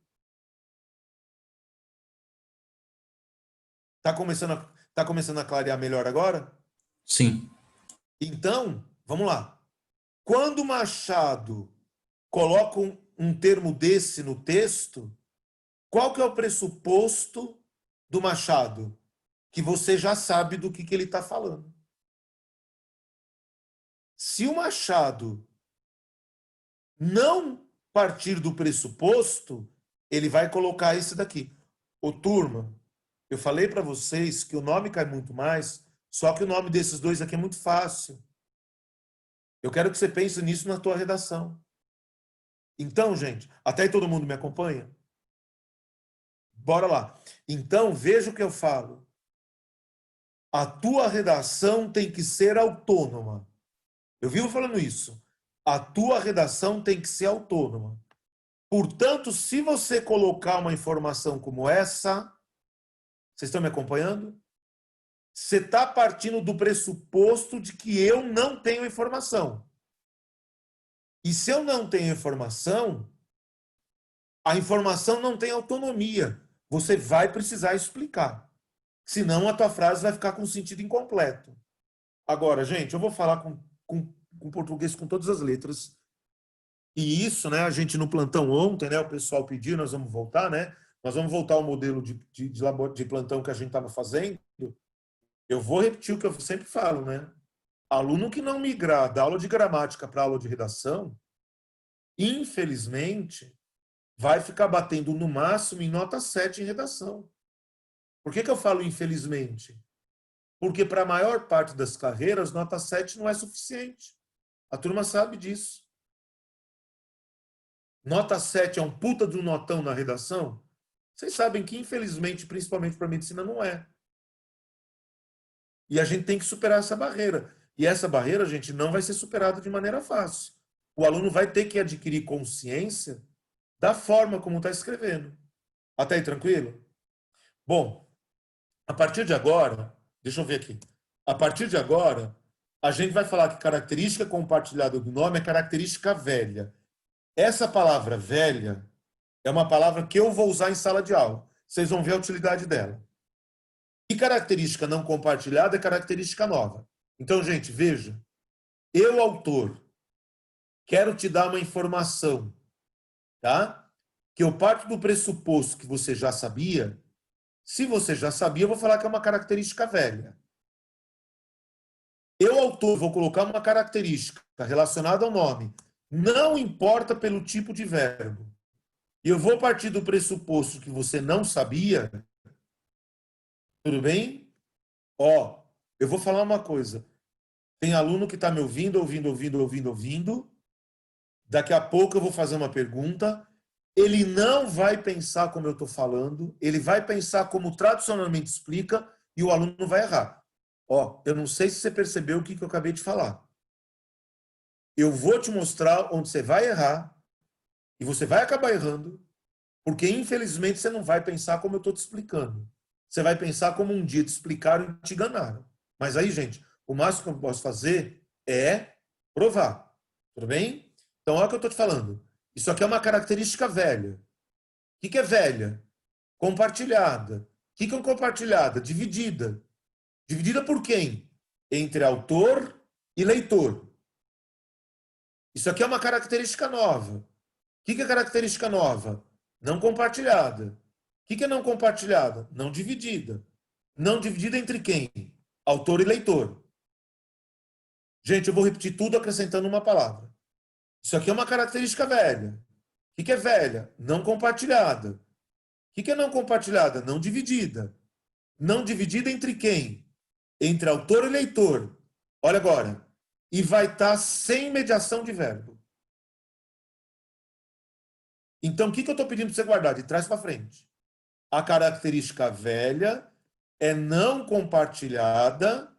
Tá começando a clarear melhor agora? Sim. Então, vamos lá. Quando Machado coloca um termo desse no texto, qual que é o pressuposto do Machado? Que você já sabe do que ele está falando. Se o Machado não partir do pressuposto, ele vai colocar esse daqui. Ô, turma, eu falei para vocês que o nome cai muito mais, só que o nome desses dois aqui é muito fácil. Eu quero que você pense nisso na tua redação. Então, gente, até aí todo mundo me acompanha? Bora lá. Então, veja o que eu falo. A tua redação tem que ser autônoma. Eu vivo falando isso. A tua redação tem que ser autônoma. Portanto, se você colocar uma informação como essa, vocês estão me acompanhando? Você está partindo do pressuposto de que eu não tenho informação. E se eu não tenho informação, a informação não tem autonomia. Você vai precisar explicar. Senão a tua frase vai ficar com sentido incompleto. Agora, gente, eu vou falar com português com todas as letras. E isso, né, a gente no plantão ontem, né, o pessoal pediu, nós vamos voltar, né? Nós vamos voltar ao modelo de plantão que a gente estava fazendo. Eu vou repetir o que eu sempre falo, né? Aluno que não migrar da aula de gramática para a aula de redação, infelizmente, vai ficar batendo no máximo em nota 7 em redação. Por que eu falo infelizmente? Porque para a maior parte das carreiras, nota 7 não é suficiente. A turma sabe disso. Nota 7 é um puta de um notão na redação? Vocês sabem que, infelizmente, principalmente para a medicina, não é. E a gente tem que superar essa barreira. E essa barreira, gente, não vai ser superada de maneira fácil. O aluno vai ter que adquirir consciência da forma como está escrevendo. Até aí, tranquilo? Bom, a partir de agora, deixa eu ver aqui. A partir de agora, a gente vai falar que característica compartilhada do nome é característica velha. Essa palavra velha é uma palavra que eu vou usar em sala de aula. Vocês vão ver a utilidade dela. E característica não compartilhada é característica nova. Então, gente, veja. Eu, autor, quero te dar uma informação, tá? Que eu parto do pressuposto que você já sabia. Se você já sabia, eu vou falar que é uma característica velha. Eu, autor, vou colocar uma característica relacionada ao nome. Não importa pelo tipo de verbo. E eu vou partir do pressuposto que você não sabia. Tudo bem? Ó, eu vou falar uma coisa. Tem aluno que está me ouvindo. Daqui a pouco eu vou fazer uma pergunta. Ele não vai pensar como eu estou falando. Ele vai pensar como tradicionalmente explica e o aluno vai errar. Ó, eu não sei se você percebeu o que eu acabei de falar. Eu vou te mostrar onde você vai errar e você vai acabar errando, porque infelizmente você não vai pensar como eu estou te explicando. Você vai pensar como um dia te explicaram e te enganaram. Mas aí, gente, o máximo que eu posso fazer é provar. Tudo bem? Então, olha o que eu estou te falando. Isso aqui é uma característica velha. O que é velha? Compartilhada. O que é compartilhada? Dividida. Dividida por quem? Entre autor e leitor. Isso aqui é uma característica nova. O que é característica nova? Não compartilhada. O que é não compartilhada? Não dividida. Não dividida entre quem? Autor e leitor. Gente, eu vou repetir tudo acrescentando uma palavra. Isso aqui é uma característica velha. O que é velha? Não compartilhada. O que é não compartilhada? Não dividida. Não dividida entre quem? Entre autor e leitor. Olha agora. E vai estar sem mediação de verbo. Então, o que eu estou pedindo para você guardar? De trás para frente. A característica velha é não compartilhada.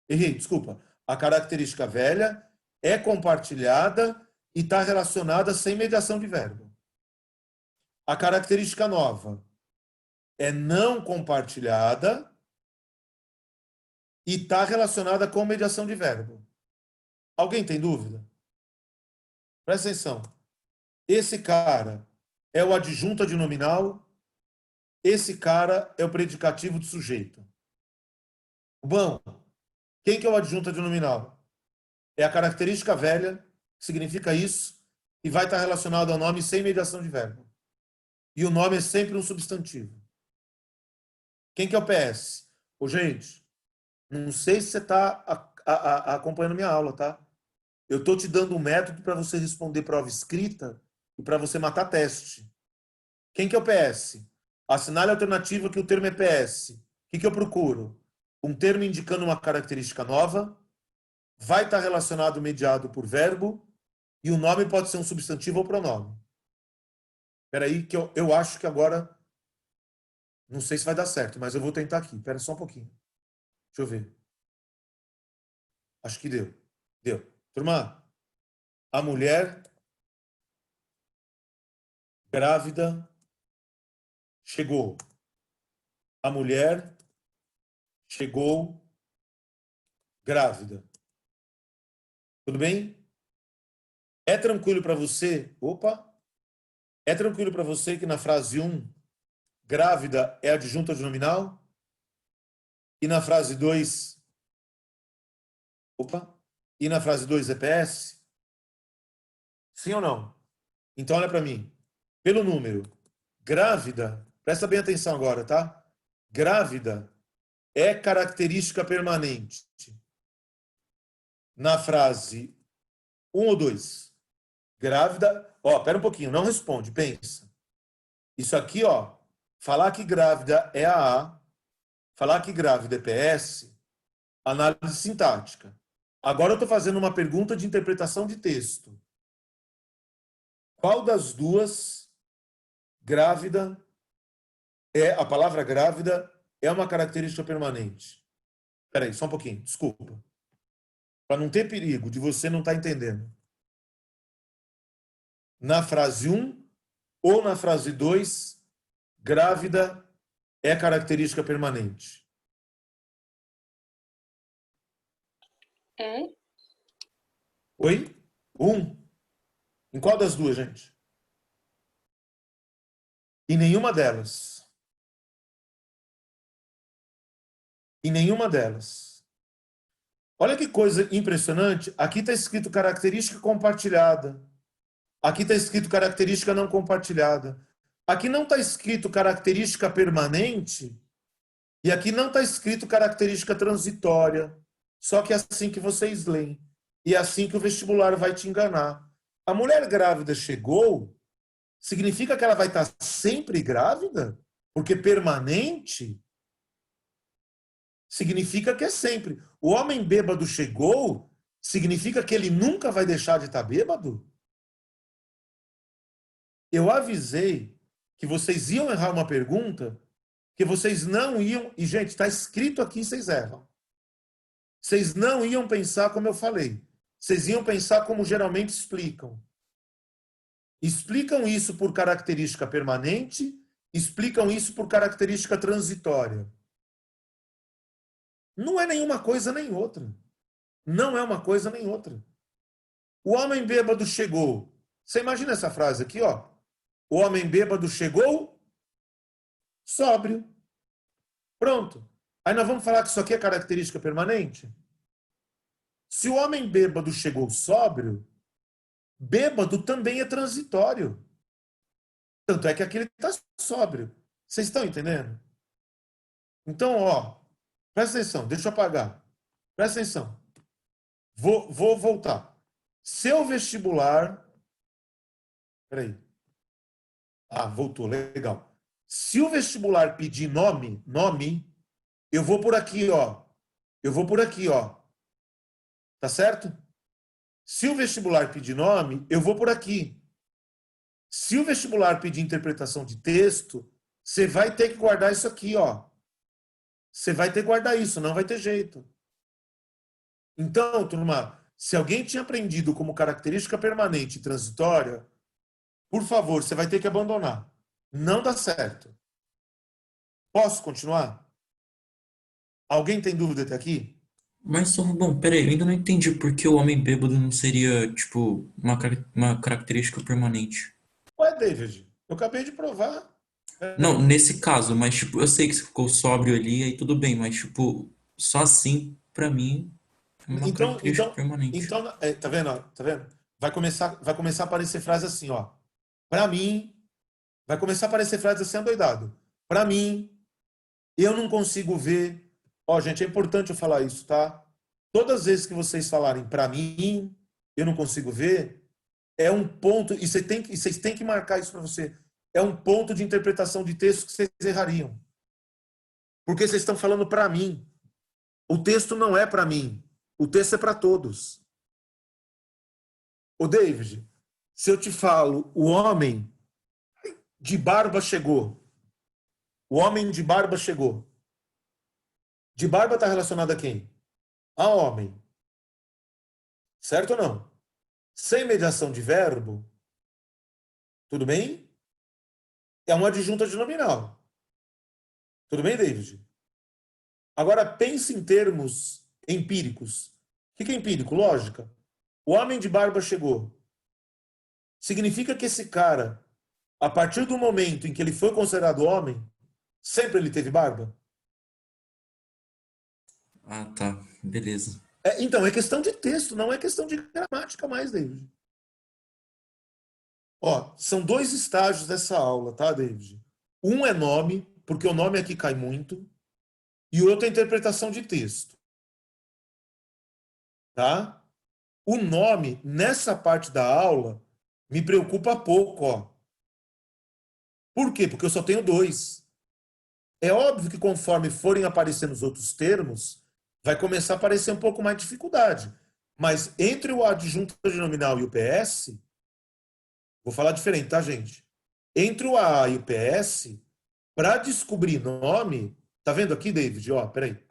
Errei, desculpa. A característica velha é compartilhada e está relacionada sem mediação de verbo. A característica nova é não compartilhada e está relacionada com mediação de verbo. Alguém tem dúvida? Presta atenção. Esse cara é o adjunto adnominal. Esse cara é o predicativo de sujeito. Bom, quem que é o adjunto adnominal? É a característica velha, que significa isso, e vai estar relacionado ao nome sem mediação de verbo. E o nome é sempre um substantivo. Quem que é o PS? Ô, gente, não sei se você está acompanhando minha aula, tá? Eu estou te dando um método para você responder prova escrita e para você matar teste. Quem que é o PS? Assinale a alternativa que o termo é PS. O que eu procuro? Um termo indicando uma característica nova, vai estar relacionado mediado por verbo, e o nome pode ser um substantivo ou pronome. Espera aí, que eu acho que agora Não sei se vai dar certo, mas eu vou tentar aqui. Espera só um pouquinho. Deixa eu ver. Acho que deu. Deu. Turma, a mulher grávida chegou. A mulher chegou grávida. Tudo bem? É tranquilo para você? Opa! É tranquilo para você que na frase 1, grávida é adjunta de nominal? E na frase 2, opa! E na frase 2 é PS? Sim ou não? Então olha para mim. Pelo número, grávida, presta bem atenção agora, tá? Grávida é característica permanente. Na frase 1 ou 2, grávida, ó, pera um pouquinho, não responde, pensa. Isso aqui, ó, falar que grávida é AA, falar que grávida é PS, análise sintática. Agora eu estou fazendo uma pergunta de interpretação de texto. Qual das duas grávida a palavra grávida é uma característica permanente? Espera aí, só um pouquinho, desculpa. Para não ter perigo de você não estar entendendo. Na frase 1 ou na frase 2, grávida é característica permanente? Oi? 1. Em qual das duas, gente? Em nenhuma delas. Em nenhuma delas. Olha que coisa impressionante. Aqui está escrito característica compartilhada. Aqui está escrito característica não compartilhada. Aqui não está escrito característica permanente. E aqui não está escrito característica transitória. Só que é assim que vocês leem. E é assim que o vestibular vai te enganar. A mulher grávida chegou, significa que ela vai estar sempre grávida? Porque permanente significa que é sempre. O homem bêbado chegou, significa que ele nunca vai deixar de estar bêbado? Eu avisei que vocês iam errar uma pergunta, que vocês não iam... E, gente, está escrito aqui, vocês erram. Vocês não iam pensar como eu falei. Vocês iam pensar como geralmente explicam. Explicam isso por característica permanente, explicam isso por característica transitória. Não é nenhuma coisa nem outra. Não é uma coisa nem outra. O homem bêbado chegou. Você imagina essa frase aqui, ó. O homem bêbado chegou sóbrio. Pronto. Aí nós vamos falar que isso aqui é característica permanente? Se o homem bêbado chegou sóbrio, bêbado também é transitório. Tanto é que aqui ele está sóbrio. Vocês estão entendendo? Então, ó, presta atenção, deixa eu apagar. Presta atenção. Vou voltar. Seu vestibular... Peraí. Ah, voltou, legal. Se o vestibular pedir nome, eu vou por aqui, ó. Eu vou por aqui, ó. Tá certo? Se o vestibular pedir nome, eu vou por aqui. Se o vestibular pedir interpretação de texto, você vai ter que guardar isso aqui, ó. Você vai ter que guardar isso, não vai ter jeito. Então, turma, se alguém tinha aprendido como característica permanente e transitória, por favor, você vai ter que abandonar. Não dá certo. Posso continuar? Alguém tem dúvida até aqui? Mas só, bom, peraí, eu ainda não entendi por que o homem bêbado não seria, tipo, uma característica permanente. Ué, David, eu acabei de provar. Não, Peraí. nesse caso, mas, tipo, eu sei que você ficou sóbrio ali, aí tudo bem, mas, tipo, só assim, pra mim, é uma Então, característica então, permanente. então, tá vendo? Ó? Tá vendo? Vai começar a aparecer frase assim, ó. Para mim, vai começar a aparecer frase assim adoidado. Para mim, eu não consigo ver. Ó, gente, é importante eu falar isso, tá? Todas as vezes que vocês falarem para mim, eu não consigo ver, é um ponto, e vocês têm que marcar isso para você. É um ponto de interpretação de texto que vocês errariam. Porque vocês estão falando para mim. O texto não é para mim. O texto é para todos. Ô, David, se eu te falo, o homem de barba chegou. O homem de barba chegou. De barba está relacionado a quem? A homem. Certo ou não? Sem mediação de verbo, tudo bem? É uma adjunta de nominal. Tudo bem, David? Agora pense em termos empíricos. O que é empírico? Lógica. O homem de barba chegou. Significa que esse cara, a partir do momento em que ele foi considerado homem, sempre ele teve barba? Ah, tá. Beleza. Então, é questão de texto, não é questão de gramática mais, David. Ó, são dois estágios dessa aula, tá, David? Um é nome, porque o nome aqui cai muito, e o outro é interpretação de texto. Tá? O nome, nessa parte da aula, me preocupa pouco, ó. Por quê? Porque eu só tenho dois. É óbvio que conforme forem aparecendo os outros termos, vai começar a aparecer um pouco mais de dificuldade. Mas entre o adjunto nominal e o PS, vou falar diferente, tá, gente? Entre o A e o PS, para descobrir nome, tá vendo aqui, David? Ó, peraí.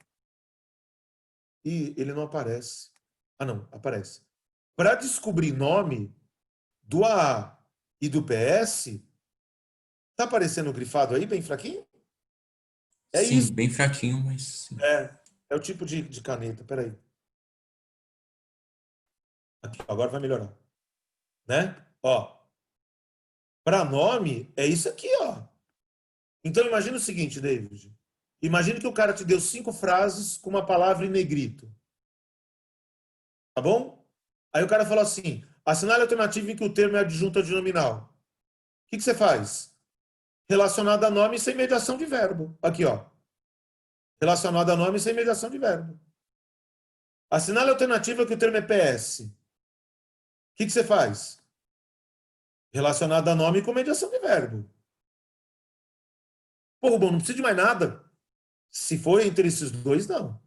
E ele não aparece. Ah, não, aparece. Para descobrir nome do AA e do PS, tá aparecendo grifado aí, bem fraquinho? É Sim, isso. bem fraquinho, mas sim. É o tipo de caneta. Peraí. Aqui, agora vai melhorar. Né? Ó. Para nome, é isso aqui, ó. Então, imagina o seguinte, David. Imagina que o cara te deu 5 frases com uma palavra em negrito. Tá bom? Aí o cara falou assim, assinale a alternativa em que o termo é adjunto de nominal. O que você faz? Relacionado a nome sem mediação de verbo. Aqui, ó. Relacionado a nome sem mediação de verbo. Assinale a alternativa que o termo é PS. O que você faz? Relacionado a nome com mediação de verbo. Pô, bom, não precisa de mais nada. Se for entre esses dois, não.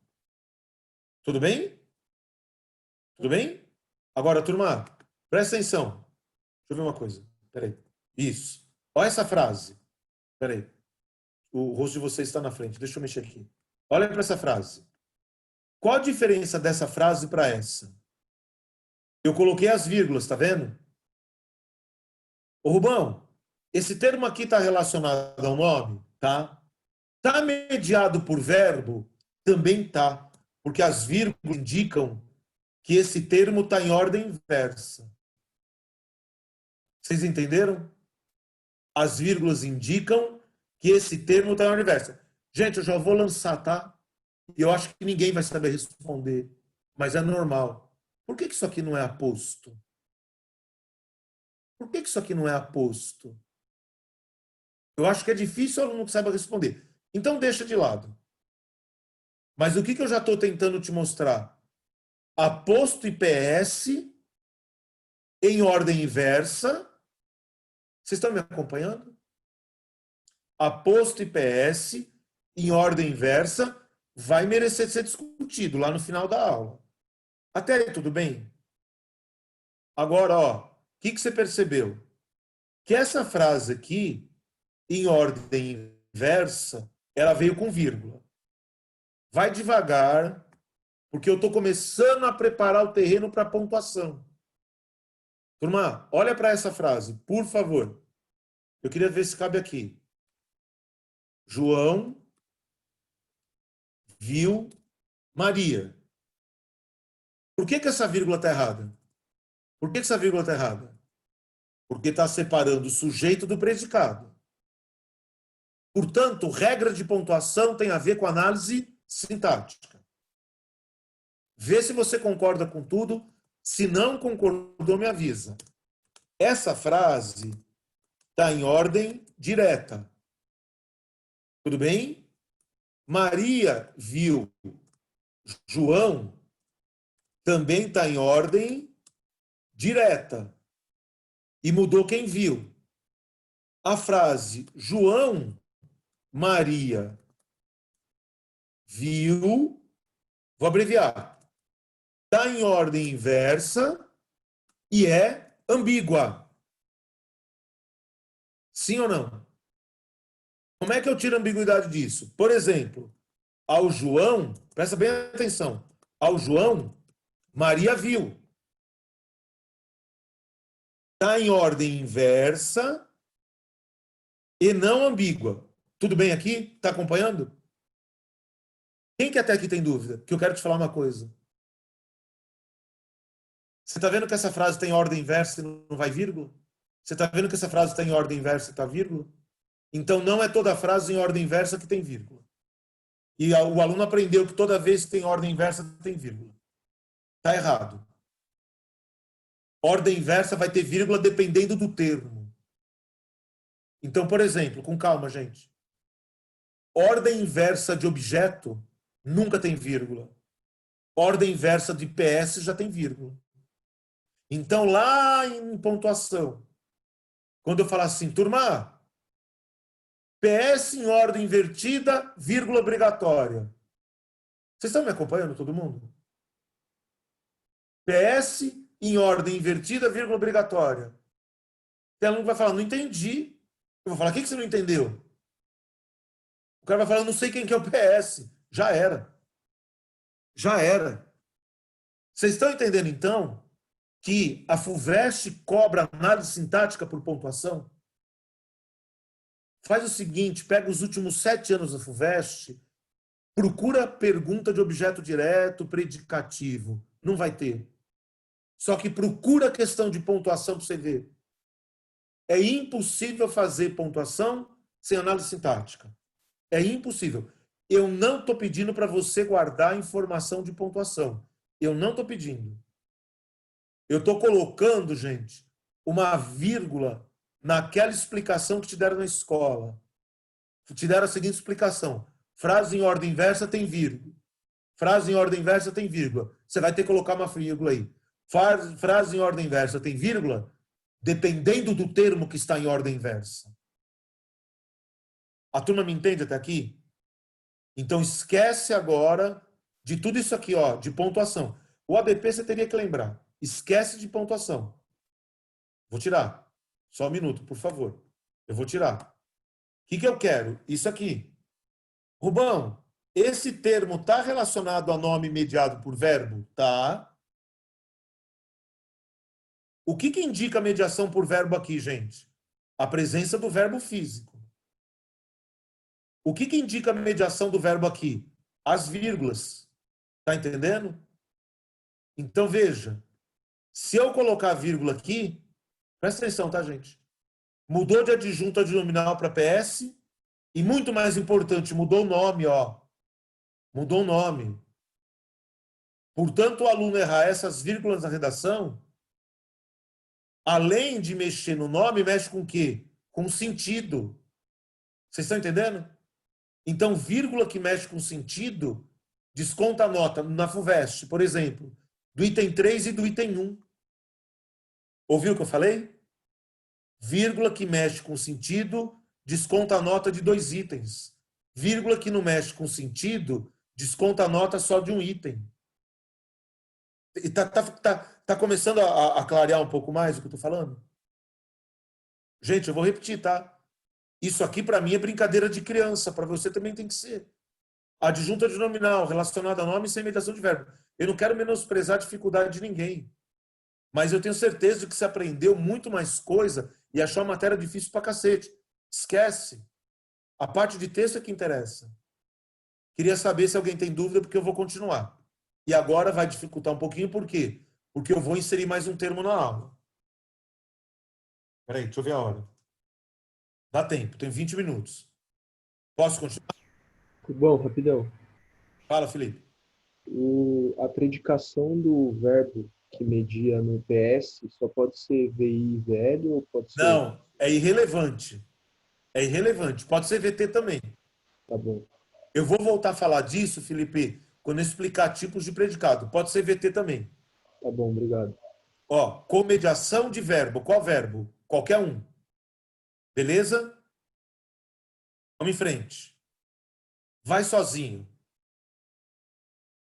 Tudo bem? Tudo bem? Agora, turma, presta atenção. Deixa eu ver uma coisa. Peraí. Isso. Olha essa frase. Peraí. O rosto de vocês está na frente. Deixa eu mexer aqui. Olha para essa frase. Qual a diferença dessa frase para essa? Eu coloquei as vírgulas, tá vendo? Ô, Rubão, esse termo aqui está relacionado ao nome? Tá. Está mediado por verbo? Também tá. Porque as vírgulas indicam que esse termo está em ordem inversa. Vocês entenderam? As vírgulas indicam que esse termo está em ordem inversa. Gente, eu já vou lançar, tá? E eu acho que ninguém vai saber responder. Mas é normal. Por que isso aqui não é aposto? Por que isso aqui não é aposto? Eu acho que é difícil o aluno que saiba responder. Então deixa de lado. Mas o que eu já estou tentando te mostrar? Aposto e PS em ordem inversa. Vocês estão me acompanhando? Aposto e PS em ordem inversa vai merecer ser discutido lá no final da aula. Até aí, tudo bem? Agora, ó, o que você percebeu? Que essa frase aqui, em ordem inversa, ela veio com vírgula. Vai devagar, porque eu estou começando a preparar o terreno para a pontuação. Turma, olha para essa frase, por favor. Eu queria ver se cabe aqui. João viu Maria. Por que essa vírgula está errada? Por que essa vírgula está errada? Porque está separando o sujeito do predicado. Portanto, regra de pontuação tem a ver com análise sintática. Vê se você concorda com tudo. Se não concordou, me avisa. Essa frase está em ordem direta. Tudo bem? Maria viu João também está em ordem direta. E mudou quem viu. A frase João Maria viu, vou abreviar, está em ordem inversa e é ambígua. Sim ou não? Como é que eu tiro a ambiguidade disso? Por exemplo, ao João, presta bem atenção, ao João, Maria viu. Está em ordem inversa e não ambígua. Tudo bem aqui? Está acompanhando? Quem que até aqui tem dúvida? Que eu quero te falar uma coisa. Você está vendo que essa frase tem ordem inversa e não vai vírgula? Você está vendo que essa frase está em ordem inversa e está vírgula? Então não é toda frase em ordem inversa que tem vírgula. E o aluno aprendeu que toda vez que tem ordem inversa tem vírgula. Está errado. Ordem inversa vai ter vírgula dependendo do termo. Então, por exemplo, com calma, gente. Ordem inversa de objeto nunca tem vírgula. Ordem inversa de PS já tem vírgula. Então, lá em pontuação, quando eu falar assim, turma, PS em ordem invertida, vírgula obrigatória. Vocês estão me acompanhando, todo mundo? PS em ordem invertida, vírgula obrigatória. Tem aluno que vai falar, não entendi. Eu vou falar, o que você não entendeu? O cara vai falar, não sei quem que é o PS. Já era. Já era. Vocês estão entendendo, então, que a FUVEST cobra análise sintática por pontuação? Faz o seguinte, pega os últimos 7 anos da FUVEST, procura pergunta de objeto direto, predicativo. Não vai ter. Só que procura a questão de pontuação para você ver. É impossível fazer pontuação sem análise sintática. É impossível. Eu não estou pedindo para você guardar informação de pontuação. Eu não estou pedindo. Eu estou colocando, gente, uma vírgula naquela explicação que te deram na escola. Te deram a seguinte explicação. Frase em ordem inversa tem vírgula. Frase em ordem inversa tem vírgula. Você vai ter que colocar uma vírgula aí. Frase em ordem inversa tem vírgula, dependendo do termo que está em ordem inversa. A turma me entende até aqui? Então esquece agora de tudo isso aqui, ó, de pontuação. O ABP você teria que lembrar. Esquece de pontuação. Vou tirar. Só um minuto, por favor. Eu vou tirar. O que eu quero? Isso aqui. Rubão, esse termo está relacionado a nome mediado por verbo? Tá. O que indica a mediação por verbo aqui, gente? A presença do verbo físico. O que indica a mediação do verbo aqui? As vírgulas. Tá entendendo? Então, veja. Se eu colocar a vírgula aqui, presta atenção, tá, gente? Mudou de adjunto adnominal para PS e, muito mais importante, mudou o nome, ó. Mudou o nome. Portanto, o aluno errar essas vírgulas na redação, além de mexer no nome, mexe com o quê? Com sentido. Vocês estão entendendo? Então, vírgula que mexe com sentido, desconta a nota na FUVEST, por exemplo, do item 3 e do item 1. Ouviu o que eu falei? Vírgula que mexe com sentido, desconta a nota de 2 itens. Vírgula que não mexe com sentido, desconta a nota só de um item. E tá começando a clarear um pouco mais o que eu estou falando? Gente, eu vou repetir, tá? Isso aqui, para mim, é brincadeira de criança. Para você também tem que ser. Adjunto adnominal, relacionado a nome sem imitação de verbo. Eu não quero menosprezar a dificuldade de ninguém. Mas eu tenho certeza de que você aprendeu muito mais coisa e achou a matéria difícil pra cacete. Esquece. A parte de texto é que interessa. Queria saber se alguém tem dúvida, porque eu vou continuar. E agora vai dificultar um pouquinho, por quê? Porque eu vou inserir mais um termo na aula. Peraí, deixa eu ver a hora. Dá tempo, tem 20 minutos. Posso continuar? Bom, rapidão. Fala, Felipe. A predicação do verbo que media no PS só pode ser VI e VL ou pode ser... Não, é irrelevante. É irrelevante. Pode ser VT também. Tá bom. Eu vou voltar a falar disso, Felipe, quando eu explicar tipos de predicado. Pode ser VT também. Tá bom, obrigado. Ó, comediação de verbo. Qual verbo? Qualquer um. Beleza? Vamos em frente. Vai sozinho.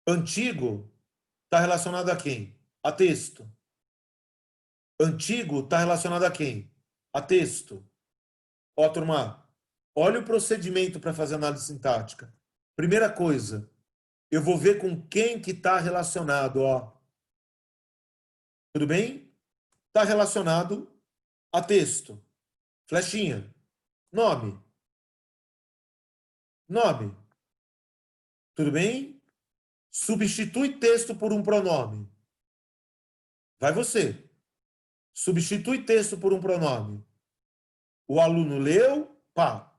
Antigo está relacionado a quem? A texto. Antigo está relacionado a quem? A texto. Ó, turma, Olha o procedimento para fazer análise sintática. Primeira coisa, eu vou ver com quem que está relacionado. Ó. Tudo bem? Está relacionado a texto. Flechinha. Nome. Nome. Tudo bem? Substitui texto por um pronome. Vai você. Substitui texto por um pronome. O aluno leu, pá.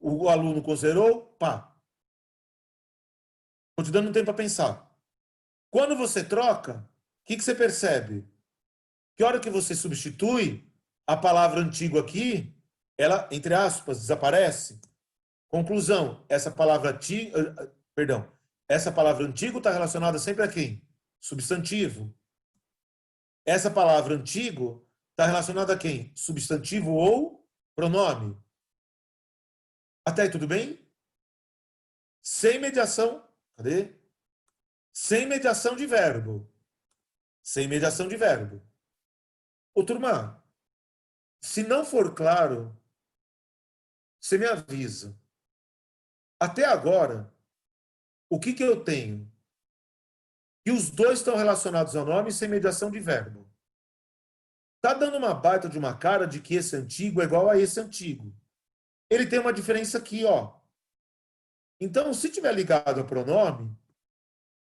O aluno considerou, pá. Estou te dando um tempo para pensar. Quando você troca, o que você percebe? Que hora que você substitui, a palavra antigo aqui, ela, entre aspas, desaparece. Conclusão, essa palavra antigo está relacionada sempre a quem? Substantivo. Essa palavra antigo está relacionada a quem? Substantivo ou pronome. Até aí tudo bem? Sem mediação. Cadê? Sem mediação de verbo. Sem mediação de verbo. Ô, turma, se não for claro, você me avisa. Até agora, o que eu tenho? Que os dois estão relacionados ao nome sem mediação de verbo. Tá dando uma baita de uma cara de que esse antigo é igual a esse antigo. Ele tem uma diferença aqui, ó. Então, se tiver ligado ao pronome,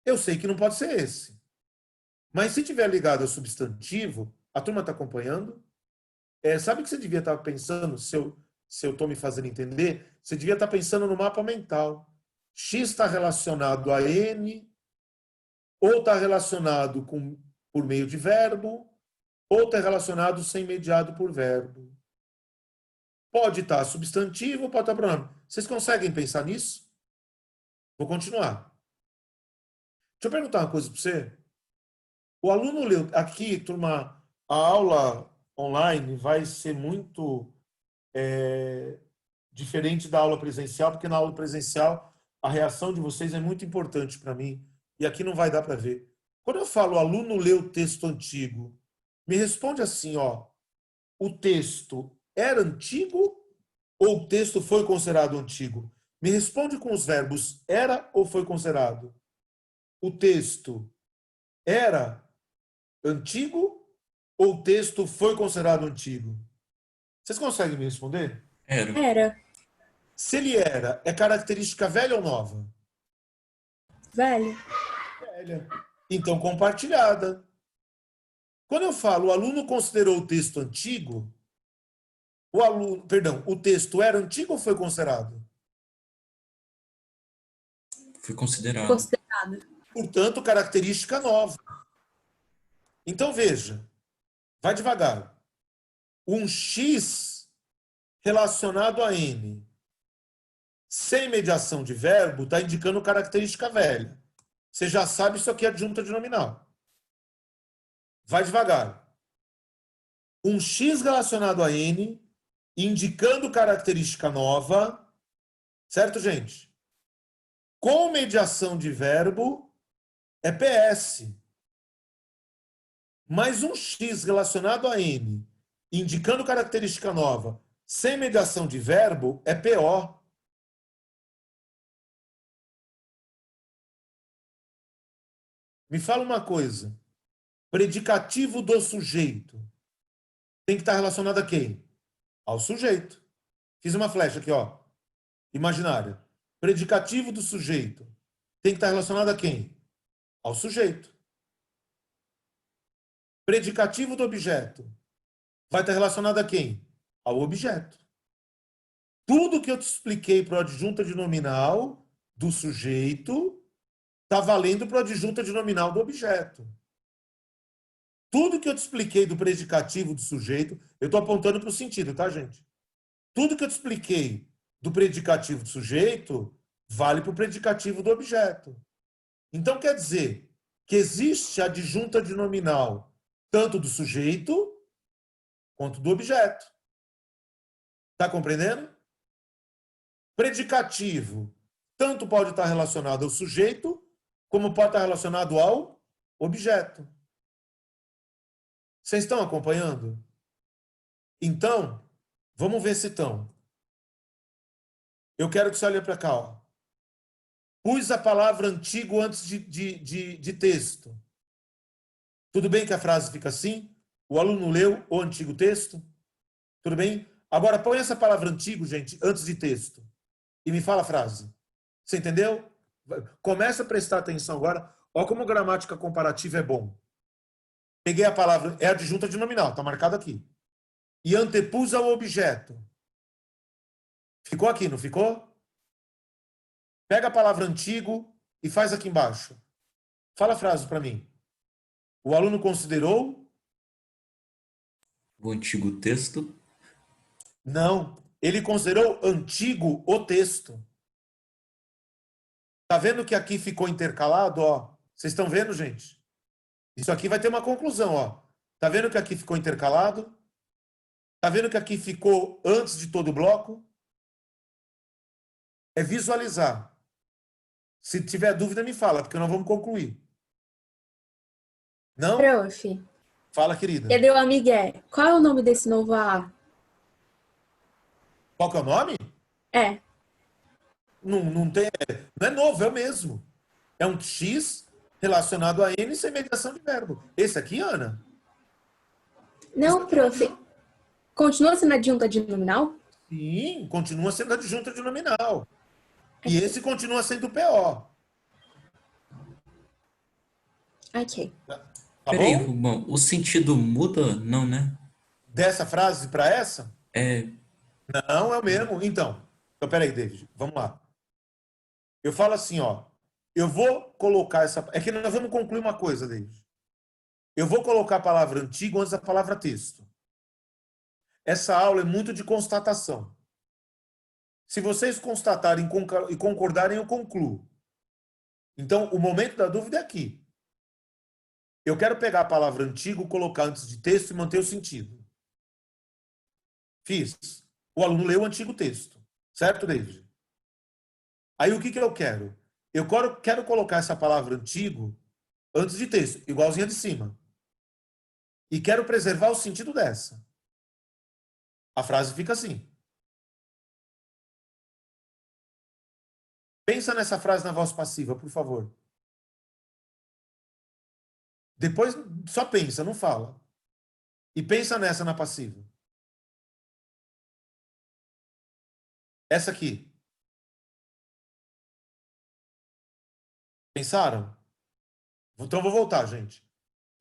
eu sei que não pode ser esse. Mas se tiver ligado ao substantivo, a turma está acompanhando? Sabe o que você devia estar pensando, se eu estou me fazendo entender? Você devia estar pensando no mapa mental. X está relacionado a N, ou está relacionado por meio de verbo, ou está relacionado sem mediado por verbo. Pode estar substantivo, pode estar pronome. Vocês conseguem pensar nisso? Vou continuar. Deixa eu perguntar uma coisa para você. O aluno leu... Aqui, turma, a aula online vai ser muito diferente da aula presencial, porque na aula presencial a reação de vocês é muito importante para mim, e aqui não vai dar para ver. Quando eu falo o aluno leu o texto antigo, me responde assim, ó, o texto era antigo ou o texto foi considerado antigo? Me responde com os verbos era ou foi considerado? O texto era antigo ou o texto foi considerado antigo? Vocês conseguem me responder? Era. Era. Se ele era, é característica velha ou nova? Velho. Velha. Então, compartilhada. Quando eu falo o aluno considerou o texto antigo, o texto era antigo ou foi considerado? Foi considerado. Considerado. Portanto, característica nova. Então, veja, vai devagar. Um X relacionado a N, sem mediação de verbo, está indicando característica velha. Você já sabe isso aqui é adjunta de nominal. Vai devagar. Um X relacionado a N, indicando característica nova, certo, gente? Com mediação de verbo, é PS. Mais um X relacionado a N, indicando característica nova, sem mediação de verbo, é PO. Me fala uma coisa. Predicativo do sujeito tem que estar relacionado a quem? Ao sujeito. Fiz uma flecha aqui, ó. Imaginária. Predicativo do sujeito tem que estar relacionado a quem? Ao sujeito. Predicativo do objeto vai estar relacionado a quem? Ao objeto. Tudo que eu te expliquei para o adjunta de nominal do sujeito está valendo para o adjunta de nominal do objeto. Tudo que eu te expliquei do predicativo do sujeito, eu estou apontando para o sentido, tá, gente? Tudo que eu te expliquei do predicativo do sujeito vale para o predicativo do objeto. Então, quer dizer que existe a adjunta de nominal tanto do sujeito quanto do objeto. Está compreendendo? Predicativo tanto pode estar relacionado ao sujeito, como pode estar relacionado ao objeto. Vocês estão acompanhando? Então, vamos ver se estão. Eu quero que você olhe para cá, ó. Pus a palavra antigo antes de texto. Tudo bem que a frase fica assim? O aluno leu o antigo texto? Tudo bem? Agora põe essa palavra antigo, gente, antes de texto. E me fala a frase. Você entendeu? Começa a prestar atenção agora. Olha como gramática comparativa é bom. Peguei a palavra, é adjunta de nominal, está marcado aqui. E antepus ao objeto. Ficou aqui, não ficou? Pega a palavra antigo e faz aqui embaixo. Fala a frase para mim. O aluno considerou? O antigo texto. Não. Ele considerou antigo o texto. Tá vendo que aqui ficou intercalado, ó? Vocês estão vendo, gente? Isso aqui vai ter uma conclusão, ó. Tá vendo que aqui ficou intercalado? Tá vendo que aqui ficou antes de todo o bloco? É visualizar. Se tiver dúvida, me fala, porque nós vamos concluir. Não? Prof, Fala, querida. ele deu a migué. Qual é o nome desse novo A? Qual que é o nome? É. Não tem, não é novo, é o mesmo. É um X relacionado a N sem mediação de verbo. Esse aqui, Ana? Não, prof. Continua sendo adjunta de nominal? Sim, continua sendo adjunta de nominal. E esse continua sendo PO. Ok. Tá Peraí, bom? Rubão, o sentido muda? Não, né? Dessa frase para essa? É, Não, é o mesmo. Então peraí, David, vamos lá. Eu falo assim, ó. Eu vou colocar essa... É que nós vamos concluir uma coisa, David. Eu vou colocar a palavra antigo antes da palavra texto. Essa aula é muito de constatação. Se vocês constatarem e concordarem, eu concluo. Então, o momento da dúvida é aqui. Eu quero pegar a palavra antigo, colocar antes de texto e manter o sentido. Fiz. O aluno leu o antigo texto. Certo, David? Aí, o que eu quero? Eu quero colocar essa palavra antigo antes de texto, igualzinha de cima. E quero preservar o sentido dessa. A frase fica assim. Pensa nessa frase na voz passiva, por favor. Depois, só pensa, não fala. E pensa nessa na passiva. Essa aqui. Pensaram? Então, vou voltar, gente.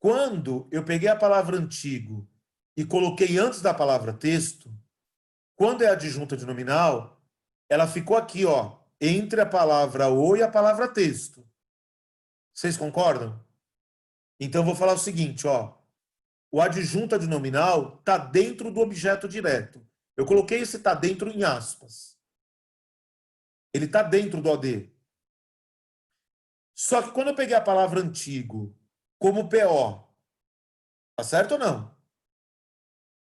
Quando eu peguei a palavra antigo e coloquei antes da palavra texto, quando é adjunta de nominal, ela ficou aqui, ó, entre a palavra o e a palavra texto. Vocês concordam? Então, eu vou falar o seguinte, ó. O adjunta de nominal está dentro do objeto direto. Eu coloquei esse está dentro em aspas. Ele está dentro do OD. Só que quando eu peguei a palavra antigo como PO, tá certo ou não?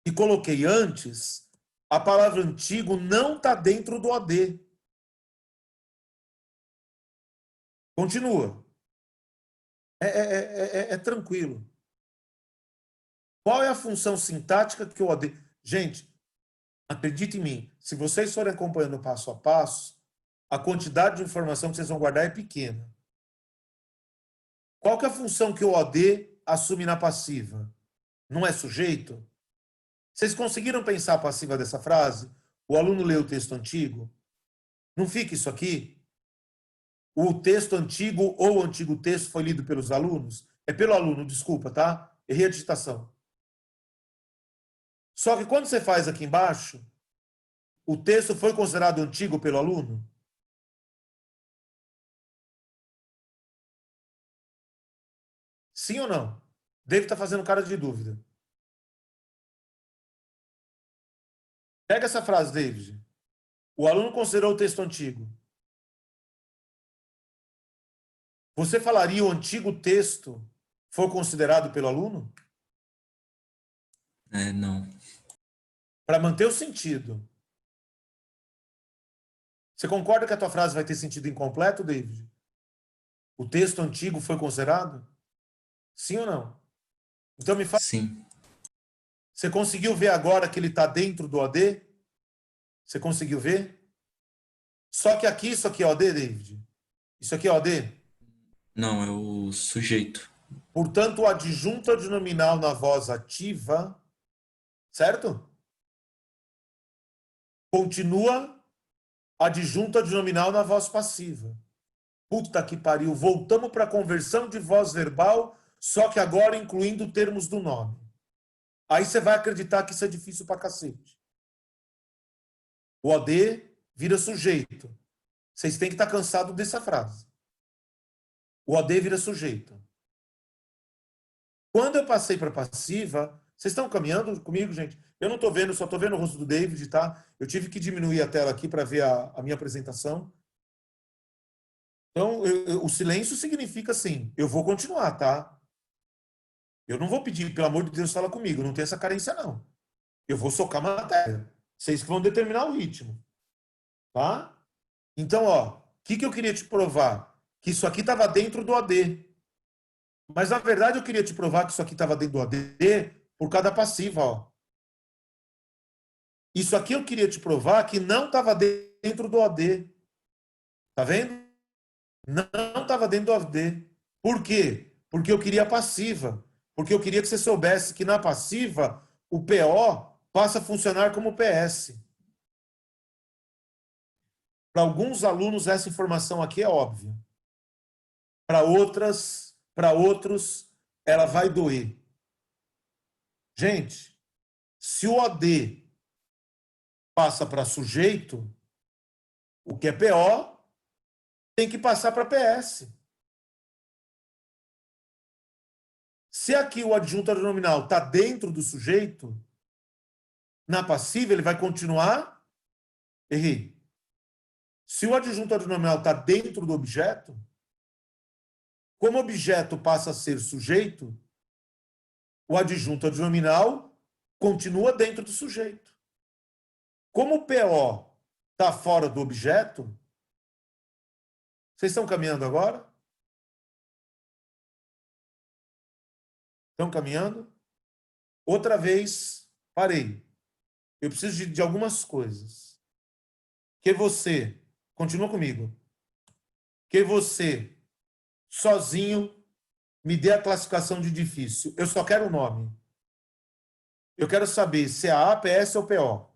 E coloquei antes, a palavra antigo não está dentro do OD. Continua. É tranquilo. Qual é a função sintática que o OD... Gente, acredite em mim, se vocês forem acompanhando passo a passo, a quantidade de informação que vocês vão guardar é pequena. Qual que é a função que o OD assume na passiva? Não é sujeito? Vocês conseguiram pensar a passiva dessa frase? O aluno leu o texto antigo? Não fica isso aqui? O texto antigo ou o antigo texto foi lido pelos alunos? É pelo aluno, desculpa, tá? Errei a digitação. Só que quando você faz aqui embaixo, o texto foi considerado antigo pelo aluno? Sim ou não? Deve estar fazendo cara de dúvida. Pega essa frase, David. O aluno considerou o texto antigo. Você falaria o antigo texto foi considerado pelo aluno? não. Para manter o sentido. Você concorda que a tua frase vai ter sentido incompleto, David? O texto antigo foi considerado? Sim ou não? Então me fala. Sim. Você conseguiu ver agora que ele está dentro do OD? Você conseguiu ver? Só que aqui, isso aqui é OD, David? Isso aqui é OD? Não, é o sujeito. Portanto, o adjunto adnominal na voz ativa, certo? Continua adjunto adnominal na voz passiva. Puta que pariu, voltamos para a conversão de voz verbal, só que agora incluindo termos do nome. Aí você vai acreditar que isso é difícil pra cacete. O OD vira sujeito. Vocês têm que estar cansados dessa frase. O OD vira sujeito. Quando eu passei para passiva, vocês estão caminhando comigo, gente? Eu não estou vendo, só estou vendo o rosto do David, tá? Eu tive que diminuir a tela aqui para ver a minha apresentação. Então, o silêncio significa assim, eu vou continuar, tá? Eu não vou pedir, pelo amor de Deus, fala comigo, não tem essa carência, não. Eu vou socar a matéria. Vocês que vão determinar o ritmo, tá? Então, ó, o que eu queria te provar? Que isso aqui estava dentro do AD. Mas, na verdade, eu queria te provar que isso aqui estava dentro do AD por causa da passiva, ó. Isso aqui eu queria te provar que não estava dentro do AD. Tá vendo? Não estava dentro do AD. Por quê? Porque eu queria a passiva. Porque eu queria que você soubesse que na passiva o PO passa a funcionar como PS. Para alguns alunos essa informação aqui é óbvia. Para outros ela vai doer. Gente, se o OD passa para sujeito, o que é PO tem que passar para PS. Se aqui o adjunto adnominal está dentro do sujeito, na passiva ele vai continuar. Errei. Se o adjunto adnominal está dentro do objeto, como o objeto passa a ser sujeito, o adjunto adnominal continua dentro do sujeito. Como o PO está fora do objeto, vocês estão caminhando agora? Estão caminhando? Outra vez, parei. Eu preciso de algumas coisas. Que você, continua comigo, que você, sozinho, me dê a classificação de difícil. Eu só quero o nome. Eu quero saber se é A, PS ou PO.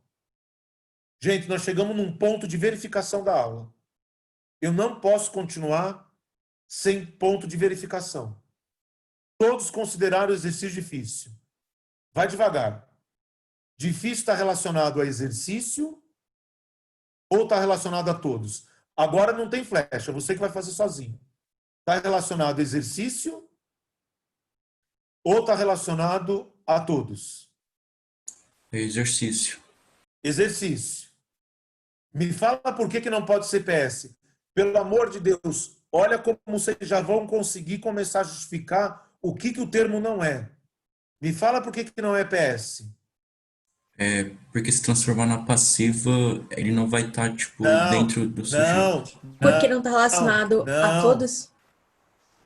Gente, nós chegamos num ponto de verificação da aula. Eu não posso continuar sem ponto de verificação. Todos consideraram o exercício difícil. Vai devagar. Difícil está relacionado a exercício ou está relacionado a todos? Agora não tem flecha, você que vai fazer sozinho. Está relacionado a exercício ou está relacionado a todos? Exercício. Exercício. Me fala por que não pode ser PS. Pelo amor de Deus, olha como vocês já vão conseguir começar a justificar o que o termo não é. Me fala por que não é PS. É, porque se transformar na passiva, ele não vai estar, dentro do sujeito. Porque não está relacionado a todos?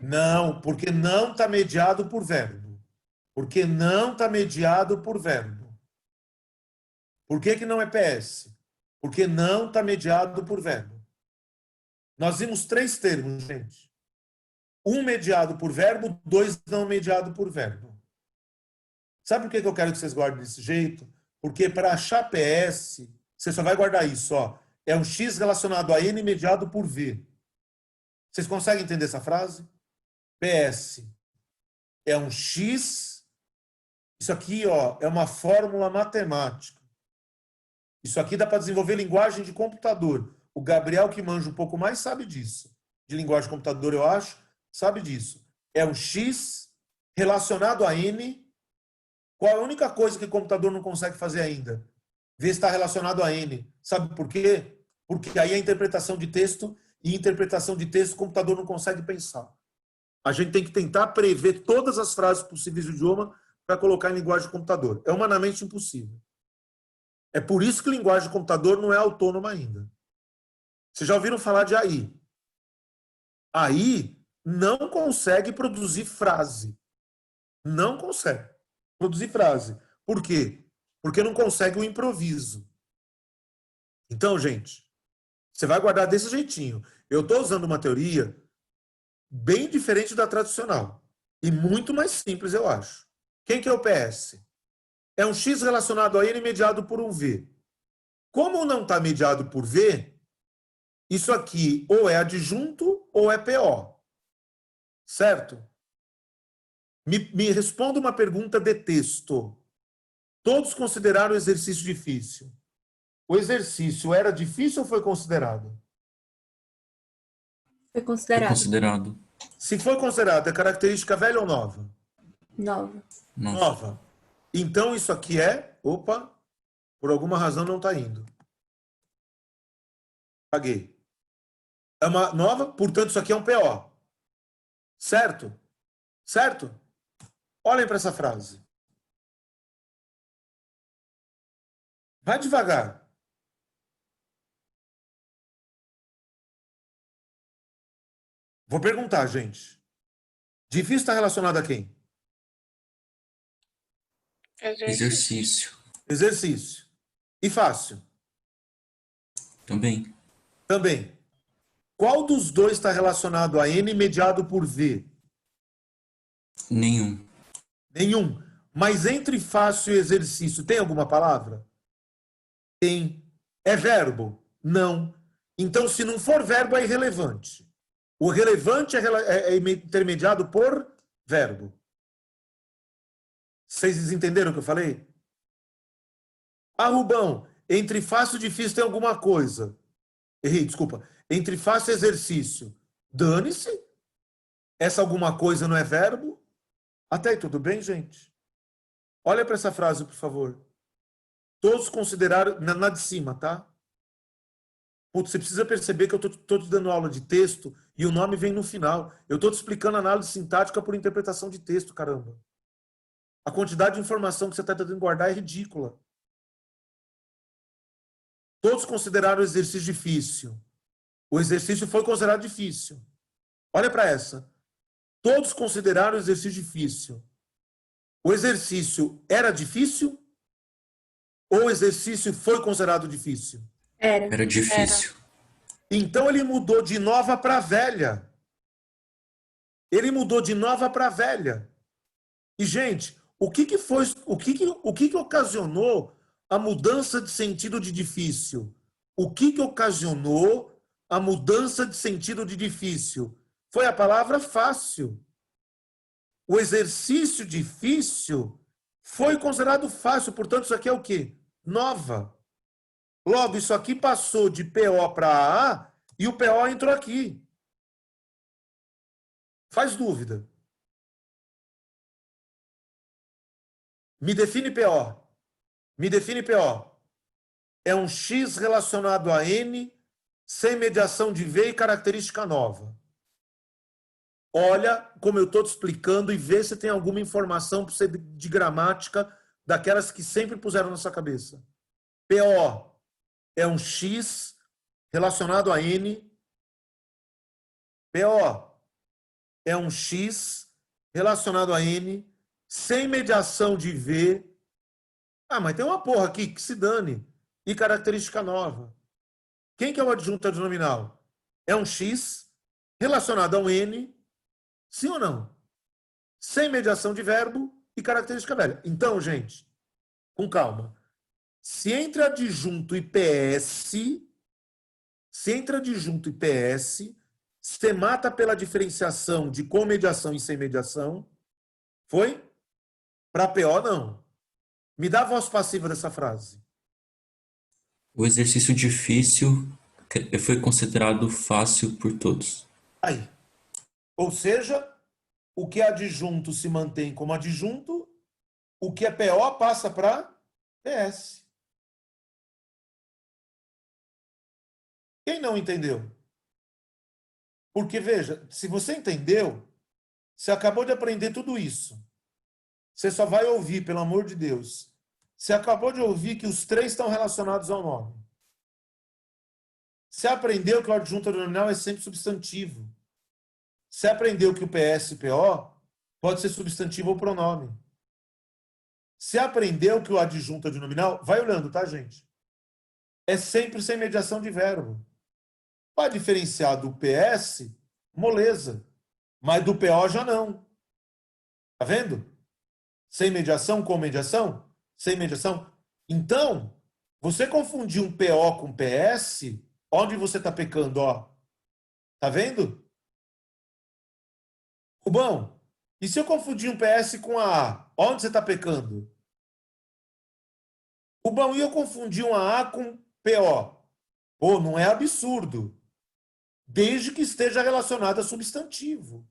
Não, porque não está mediado por verbo. Porque não está mediado por verbo. Por que não é PS? Porque não está mediado por verbo. Nós vimos 3 termos, gente. 1 mediado por verbo, 2 não mediado por verbo. Sabe por que eu quero que vocês guardem desse jeito? Porque para achar PS, você só vai guardar isso, ó. É um X relacionado a N mediado por V. Vocês conseguem entender essa frase? PS é um X. Isso aqui, ó, é uma fórmula matemática. Isso aqui dá para desenvolver linguagem de computador. O Gabriel, que manja um pouco mais, sabe disso. De linguagem de computador, eu acho, sabe disso. É um X relacionado a N. Qual é a única coisa que o computador não consegue fazer ainda? Ver se está relacionado a N. Sabe por quê? Porque aí é interpretação de texto, e interpretação de texto o computador não consegue pensar. A gente tem que tentar prever todas as frases possíveis do idioma para colocar em linguagem de computador. É humanamente impossível. É por isso que linguagem de computador não é autônoma ainda. Vocês já ouviram falar de AI? AI não consegue produzir frase. Não consegue produzir frase. Por quê? Porque não consegue o improviso. Então, gente, Você vai guardar desse jeitinho. Eu estou usando uma teoria bem diferente da tradicional. E muito mais simples, eu acho. Quem que é o PS? É um X relacionado a N mediado por um V. Como não está mediado por V, isso aqui ou é adjunto ou é PO. Certo? Me responda uma pergunta de texto. Todos consideraram o exercício difícil. O exercício era difícil ou foi considerado? Foi Foi considerado. considerado. Se foi considerado, é característica velha ou nova? Nova. Nova. Então isso aqui é... Opa, por alguma razão não está indo. Paguei. É uma nova, portanto isso aqui é um PO. Certo? Certo? Olhem para essa frase. Vai devagar. Vou perguntar, gente. Difícil está relacionado a quem? Exercício. Exercício. E fácil? Também. Também. Qual dos dois está relacionado a N mediado por V? Nenhum. Nenhum. Mas entre fácil e exercício, tem alguma palavra? Tem. É verbo? Não. Então, se não for verbo, é irrelevante. O relevante é intermediado por verbo. Vocês entenderam o que eu falei? Ah, Rubão, entre fácil e difícil tem alguma coisa. Errei, desculpa. Entre fácil e exercício. Dane-se. Essa alguma coisa não é verbo? Até aí, tudo bem, gente? Olha para essa frase, por favor. Todos consideraram... Na de cima, tá? Putz, você precisa perceber que eu estou te dando aula de texto e o nome vem no final. Eu estou te explicando análise sintática por interpretação de texto, caramba. A quantidade de informação que você está tentando guardar é ridícula. Todos consideraram o exercício difícil. O exercício foi considerado difícil. Olha para essa. Todos consideraram o exercício difícil. O exercício era difícil? Ou o exercício foi considerado difícil? Era difícil. Então ele mudou de nova para velha. Ele mudou de nova para velha. E, gente, o que ocasionou a mudança de sentido de difícil? O que ocasionou a mudança de sentido de difícil? Foi a palavra fácil. O exercício difícil foi considerado fácil, portanto, isso aqui é o quê? Nova. Logo, isso aqui passou de PO para AA e o PO entrou aqui. Faz dúvida. Me define PO. Me define PO. É um X relacionado a N, sem mediação de V e característica nova. Olha como eu estou te explicando e vê se tem alguma informação para você de gramática daquelas que sempre puseram na sua cabeça. PO é um X relacionado a N. PO é um X relacionado a N, sem mediação de V. Ah, mas tem uma porra aqui que se dane. E característica nova. Quem que é o adjunto adnominal? É um X relacionado a um N, sim ou não? Sem mediação de verbo e característica velha. Então, gente, com calma. Se entre adjunto e PS, você mata pela diferenciação de com mediação e sem mediação. Foi? Para PO, não. Me dá a voz passiva dessa frase. O exercício difícil foi considerado fácil por todos. Aí. Ou seja, o que é adjunto se mantém como adjunto, o que é PO passa para PS. Quem não entendeu? Porque, veja, se você entendeu, você acabou de aprender tudo isso. Você só vai ouvir, pelo amor de Deus. Você acabou de ouvir que os três estão relacionados ao nome. Você aprendeu que o adjunto adnominal é sempre substantivo. Você aprendeu que o PS e PO pode ser substantivo ou pronome. Você aprendeu que o adjunto adnominal, vai olhando, tá, gente? É sempre sem mediação de verbo. Para diferenciar do PS, moleza. Mas do PO já não. Tá vendo? Sem mediação, com mediação? Sem mediação. Então, você confundir um PO com PS, onde você está pecando, ó? Tá vendo? Rubão, e se eu confundir um PS com AA? Onde você está pecando? Rubão, e eu confundir um AA com PO? Pô, não é absurdo. Desde que esteja relacionado a substantivo.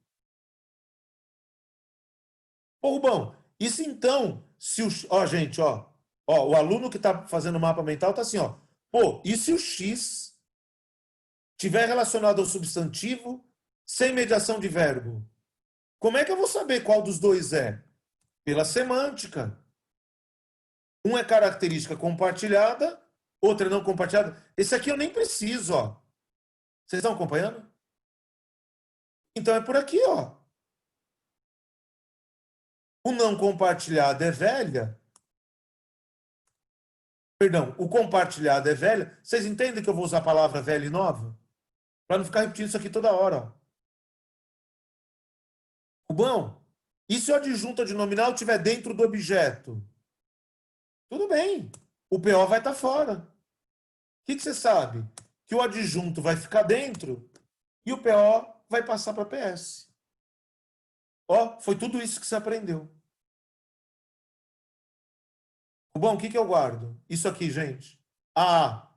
Ô, Rubão, isso então, se o... Ó, gente, ó, o aluno que está fazendo o mapa mental está assim, ó. Pô, e se o X tiver relacionado ao substantivo sem mediação de verbo? Como é que eu vou saber qual dos dois é? Pela semântica. Um é característica compartilhada, outra é não compartilhada. Esse aqui eu nem preciso, ó. Vocês estão acompanhando? Então é por aqui, ó. O não compartilhado é velha. Perdão, o compartilhado é velha. Vocês entendem que eu vou usar a palavra velha e nova? Para não ficar repetindo isso aqui toda hora, ó. Rubão, e se o adjunto adnominal estiver dentro do objeto? Tudo bem. O PO vai estar fora. O que você sabe? Que o adjunto vai ficar dentro e o PO vai passar para PS. Ó, foi tudo isso que você aprendeu. Bom, o que eu guardo? Isso aqui, gente. A,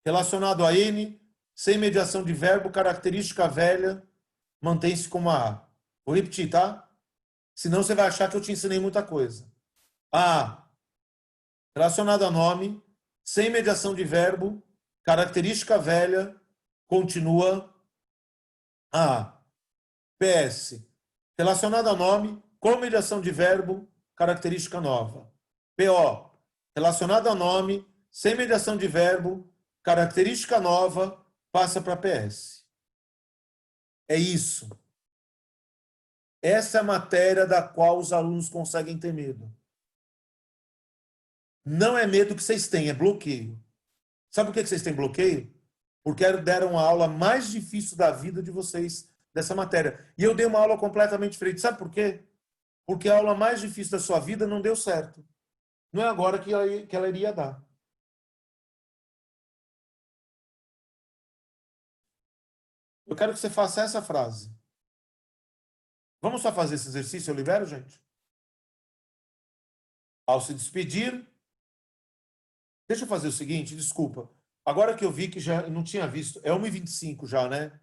relacionado a N, sem mediação de verbo, característica velha, mantém-se como A. Vou repetir, tá? Senão você vai achar que eu te ensinei muita coisa. A, relacionado a nome, sem mediação de verbo, característica velha, continua A. PS, relacionado a nome, com mediação de verbo, característica nova. PO, relacionado a nome, sem mediação de verbo, característica nova, passa para PS. É isso. Essa é a matéria da qual os alunos conseguem ter medo. Não é medo que vocês têm, é bloqueio. Sabe por que vocês têm bloqueio? Porque deram a aula mais difícil da vida de vocês dessa matéria. E eu dei uma aula completamente diferente. Sabe por quê? Porque a aula mais difícil da sua vida não deu certo. Não é agora que ela iria dar. Eu quero que você faça essa frase. Vamos só fazer esse exercício? Eu libero, gente? Ao se despedir... Deixa eu fazer o seguinte, desculpa. Agora que eu vi que já não tinha visto, é 1h25 já, né?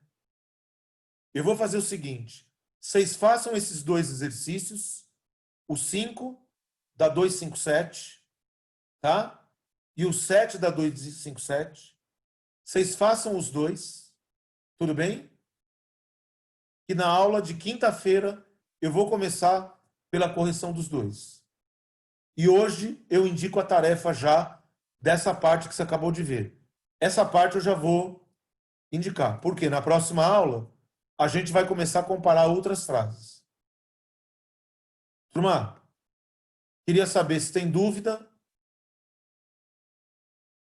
Eu vou fazer o seguinte. Vocês façam esses dois exercícios. O 5 dá 257, tá? E o 7 dá 257. Vocês façam os dois, tudo bem? E na aula de quinta-feira eu vou começar pela correção dos dois. E hoje eu indico a tarefa já dessa parte que você acabou de ver. Essa parte eu já vou indicar, porque na próxima aula a gente vai começar a comparar outras frases. Turma, queria saber se tem dúvida.